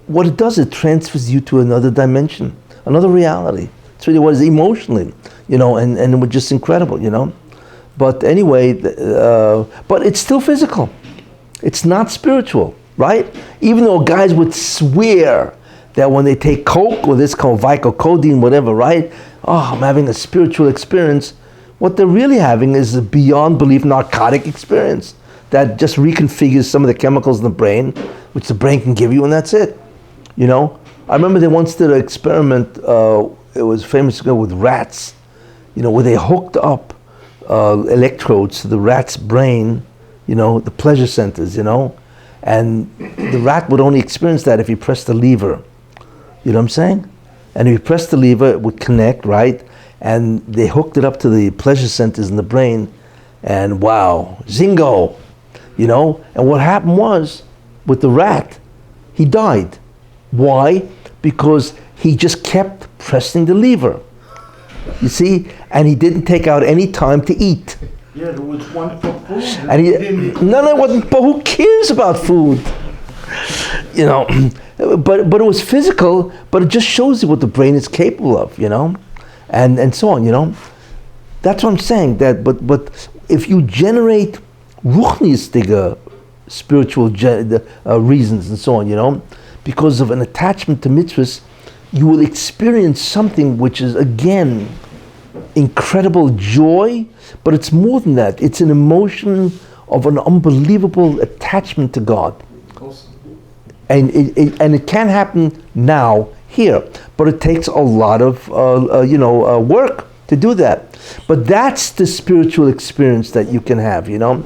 what it does. It transfers you to another dimension, another reality. It's really what it is emotionally, and it was just incredible, But anyway, but it's still physical. It's not spiritual, right? Even though guys would swear that when they take coke or this called Vicodin, whatever, right? Oh, I'm having a spiritual experience. What they're really having is a beyond belief narcotic experience that just reconfigures some of the chemicals in the brain, which the brain can give you, and that's it. You know, I remember they once did an experiment. It was famous with rats. You know, where they hooked up electrodes to the rat's brain. You know, the pleasure centers. You know, and the rat would only experience that if he pressed the lever. You know what I'm saying? And if you press the lever, it would connect, right? And they hooked it up to the pleasure centers in the brain, and wow, zingo, you know? And what happened was, with the rat, he died. Why? Because he just kept pressing the lever. You see? And he didn't take out any time to eat. Yeah, there was one for food. And no, it wasn't, but who cares about food? You know, but it was physical, but it just shows you what the brain is capable of, you know, and so on, you know. That's what I'm saying. That, but if you generate ruchnistige spiritual reasons and so on, you know, because of an attachment to mitzvahs, you will experience something which is again incredible joy, but it's more than that. It's an emotion of an unbelievable attachment to God. And it can happen now, here, but it takes a lot of work to do that. But that's the spiritual experience that you can have, you know.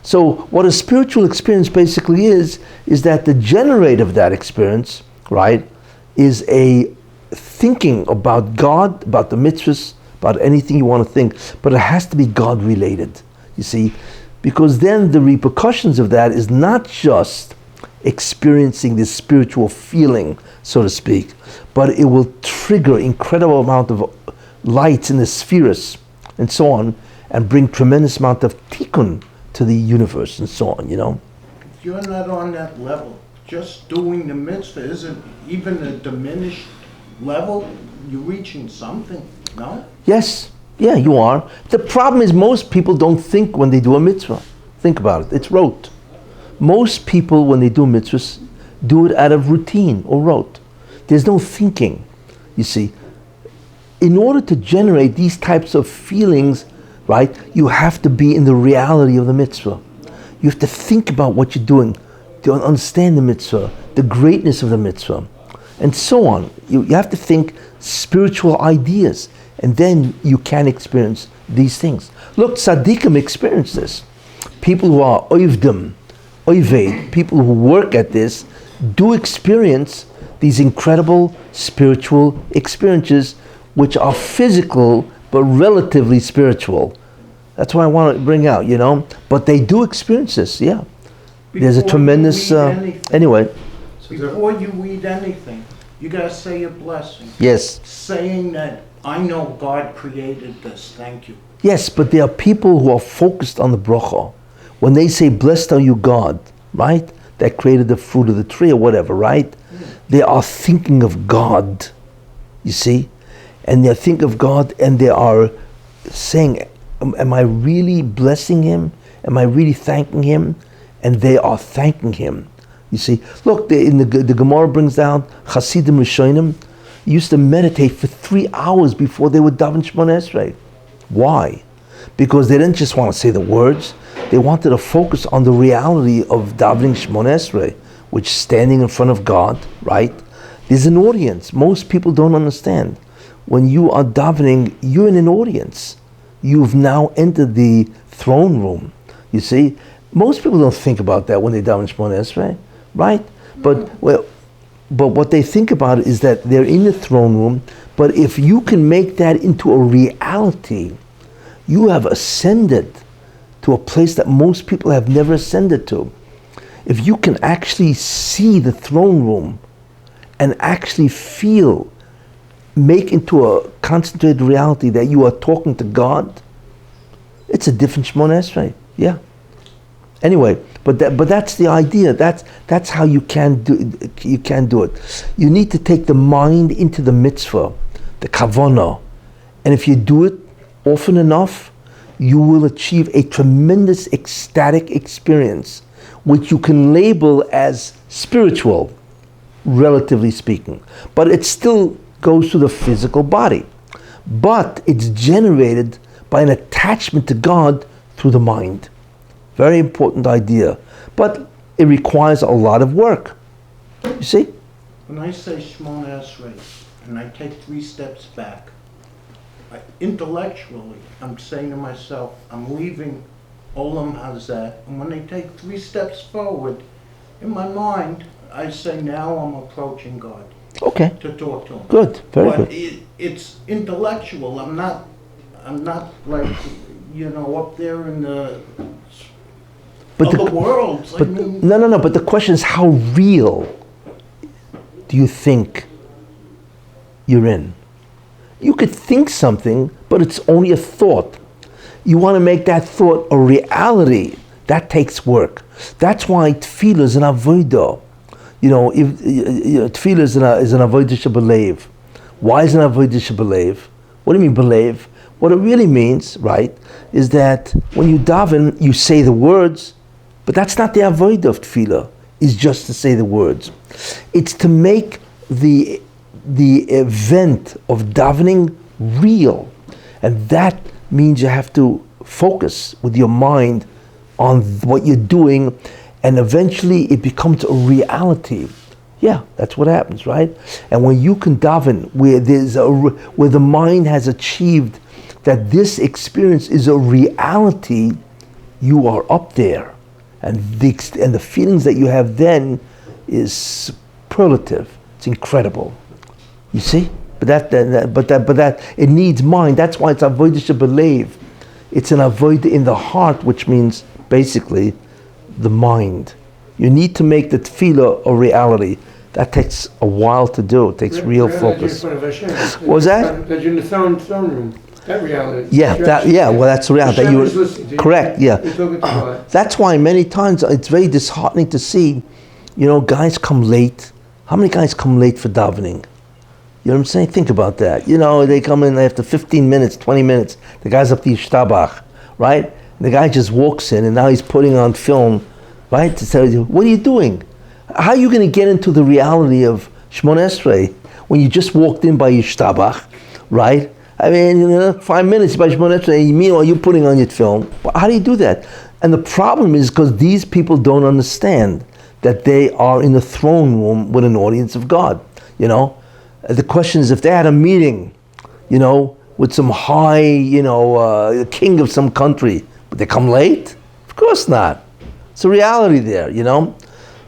So what a spiritual experience basically is that the generator of that experience, right, is a thinking about God, about the mitzvahs, about anything you want to think, but it has to be God related, you see, because then the repercussions of that is not just experiencing this spiritual feeling, so to speak, but it will trigger incredible amount of lights in the spheres and so on, and bring tremendous amount of tikkun to the universe and so on, you know. If you're not on that level, just doing the mitzvah isn't even a diminished level. You're reaching something, no? Yes, yeah, you are. The problem is most people don't think when they do a mitzvah. Think about it, it's rote. Most people, when they do mitzvahs, do it out of routine or rote. There's no thinking, you see. In order to generate these types of feelings, right, you have to be in the reality of the mitzvah. You have to think about what you're doing, to understand the mitzvah, the greatness of the mitzvah, and so on. You have to think spiritual ideas, and then you can experience these things. Look, tzaddikim experience this. People who are oivdim, oived, people who work at this, do experience these incredible spiritual experiences, which are physical but relatively spiritual. That's what I want to bring out, you know. But they do experience this, yeah. There's a tremendous anyway. Before you read anything, you gotta say a blessing. Yes. Saying that I know God created this. Thank you. Yes, but there are people who are focused on the bracha. When they say, "Blessed are you, God," right? That created the fruit of the tree or whatever, right? They are thinking of God. You see, and they think of God, and they are saying, "Am I really blessing Him? Am I really thanking Him?" And they are thanking Him. You see, look, the Gemara brings down Hasidim Rishonim used to meditate for 3 hours before they would daven Shemona Esrei. Why? Because they didn't just want to say the words; they wanted to focus on the reality of davening Shemona Esrei, which is standing in front of God. Right? There's an audience. Most people don't understand. When you are davening, you're in an audience. You've now entered the throne room. You see, most people don't think about that when they daven Shemona Esrei, right? But what they think about is that they're in the throne room. But if you can make that into a reality, you have ascended to a place that most people have never ascended to. If you can actually see the throne room and actually feel, make into a concentrated reality that you are talking to God, it's a different Shemona Esrei. Yeah. Anyway, but that's the idea. That's how you can do it. You need to take the mind into the mitzvah, the kavanah, and if you do it often enough, you will achieve a tremendous ecstatic experience, which you can label as spiritual, relatively speaking. But it still goes to the physical body. But it's generated by an attachment to God through the mind. Very important idea. But it requires a lot of work. You see? When I say Shemona Esrei, and I take 3 steps back, intellectually, I'm saying to myself, I'm leaving Olam Hazeh, and when I take 3 steps forward, in my mind, I say, now I'm approaching God. Okay. To talk to Him. Good. Very But good. it's intellectual. I'm not like, up there in the But other worlds. But no. But the question is, how real do you think you're in? You could think something, but it's only a thought. You want to make that thought a reality. That takes work. That's why tefillah is an avodah. Tefillah is an avodah shebelev. Why is it an avodah shebelev? What do you mean belev? What it really means, right, is that when you daven, you say the words, but that's not the avodah of tefillah. Is just to say the words. It's to make the event of davening real, and that means you have to focus with your mind on what you're doing, and eventually it becomes a reality. Yeah, that's what happens, right? And when you can daven, where the mind has achieved that this experience is a reality, you are up there, and the feelings that you have then is superlative. It's incredible. You see, but that it needs mind. That's why it's avodah shebelev. It's an avodah in the heart, which means basically the mind. You need to make the tefillah a reality. That takes a while to do. It takes real focus. What was that? That you're in the throne room. That reality. Yeah, well, that's the reality. Hashem is listening to you. Correct. Yeah. You're talking to God. That's why many times it's very disheartening to see, guys come late. How many guys come late for davening? You know what I'm saying? Think about that. They come in after 15 minutes, 20 minutes. The guy's up the Yishtabach, right? And the guy just walks in, and now he's putting on film, right? To tell you, what are you doing? How are you going to get into the reality of Shemona Esrei when you just walked in by Yishtabach, right? 5 minutes by Shemona Esrei, meanwhile you're putting on your film. How do you do that? And the problem is because these people don't understand that they are in the throne room with an audience of God, The question is, if they had a meeting, with some high, king of some country, would they come late? Of course not. It's a reality there,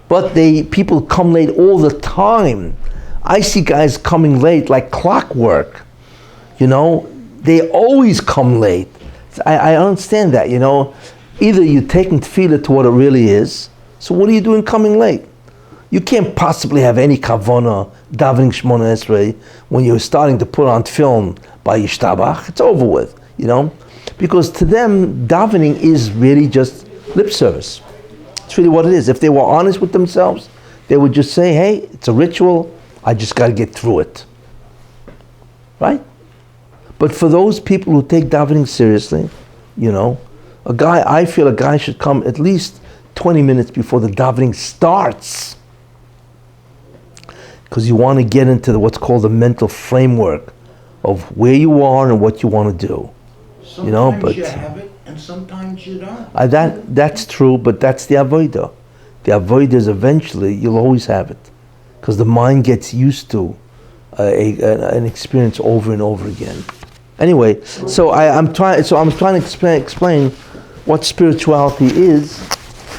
But people come late all the time. I see guys coming late like clockwork. They always come late. I understand that, Either you're taking tefillah to what it really is, so what are you doing coming late? You can't possibly have any kavanah davening Shemona Esrei when you're starting to put on film by Yishtabach. It's over with, Because to them, davening is really just lip service. It's really what it is. If they were honest with themselves, they would just say, hey, it's a ritual, I just got to get through it. Right? But for those people who take davening seriously, I feel a guy should come at least 20 minutes before the davening starts. Because you want to get into what's called the mental framework of where you are and what you want to do. Sometimes you have it and sometimes you don't. That's true, but that's the avodah. The avodah is eventually you'll always have it, because the mind gets used to an experience over and over again. Anyway, so I'm trying to explain what spirituality is,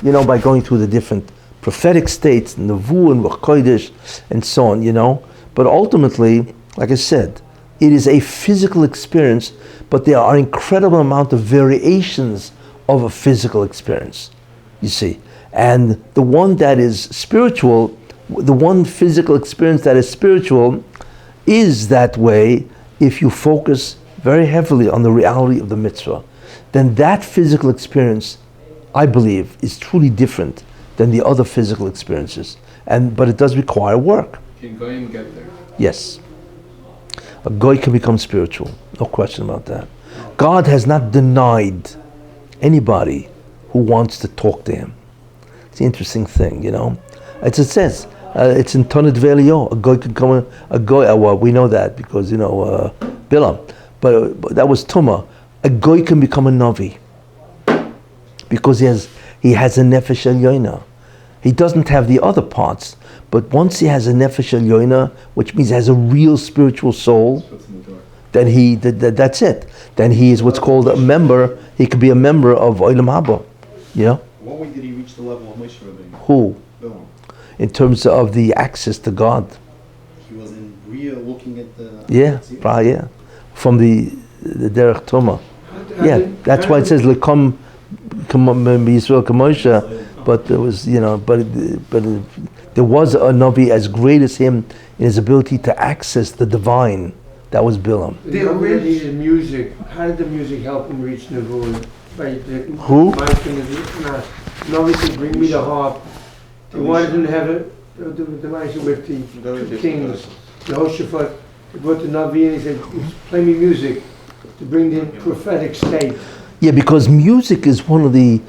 by going through the different prophetic states, Nevu and Ruach Hakodesh, and so on, But ultimately, like I said, it is a physical experience, but there are incredible amount of variations of a physical experience, you see. And the one that is spiritual, the one physical experience that is spiritual is that way if you focus very heavily on the reality of the mitzvah. Then that physical experience, I believe, is truly different than the other physical experiences. But it does require work. Can Goyim get there? Yes. A goy can become spiritual, no question about that. God has not denied anybody who wants to talk to him. It's an interesting thing, It says, it's in Toned Velio, a goy can come, well, we know that because, Bilam, but that was Tumah. A goy can become a navi because he has a nefesh elyoina. He doesn't have the other parts, but once he has a nefesh elyoina, which means he has a real spiritual soul, then that's it. Then he is what's called a member. He could be a member of Olam Haba. You know? What way did he reach the level of Moshe Rabbeinu? Who? Bilam. In terms of the access to God. He was in Bria looking at the... Yeah, probably, yeah. From the Derech Toma. Yeah, that's why it says Lekom Yisrael Kamosha. But there was, there was a Navi as great as him in his ability to access the divine. That was Bilam. The Navi needed music. How did the music help him reach Nevuah? Who? Navi could bring me the harp. They wanted him to have the mice with the kings, the Hoshaphat. They brought the Navi and he said, play me music to bring the prophetic state. Yeah, because music is one of the...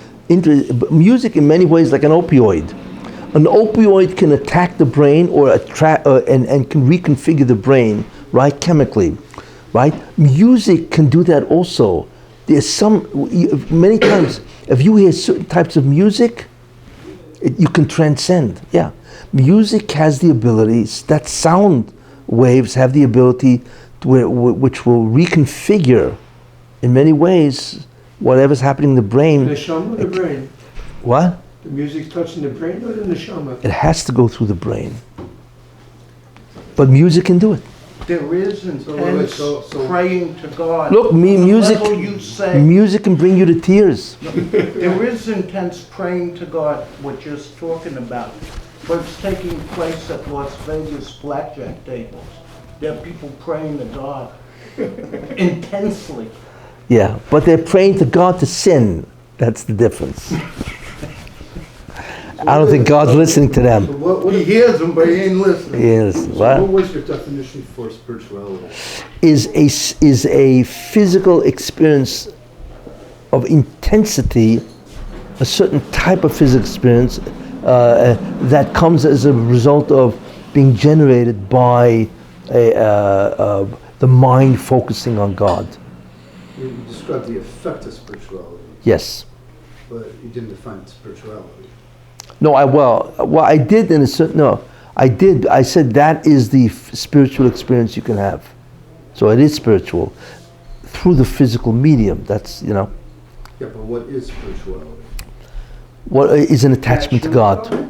music in many ways like an opioid. An opioid can attack the brain or and can reconfigure the brain, right, chemically, right? Music can do that also. There's many times, if you hear certain types of music, you can transcend, yeah. Music has the ability, that sound waves have the ability which will reconfigure, in many ways, whatever's happening in the brain. The neshama or the brain? What? The music's touching the brain or the neshama? It has to go through the brain. But music can do it. There is intense praying to God. Look, music can bring you to tears. There is intense praying to God, what you're talking about. But it's taking place at Las Vegas blackjack tables. There are people praying to God intensely. Yeah, but they're praying to God to sin. That's the difference. I don't think God's listening to them. He hears them, but he ain't listening. Yes. What was your definition for spirituality? Is a physical experience of intensity, a certain type of physical experience that comes as a result of being generated by the mind focusing on God. You described the effect of spirituality. Yes. But you didn't define spirituality. No, I did in a certain, no, I did, I said that is the spiritual experience you can have. So it is spiritual through the physical medium, that's, Yeah, but what is spirituality? What is an attachment to God?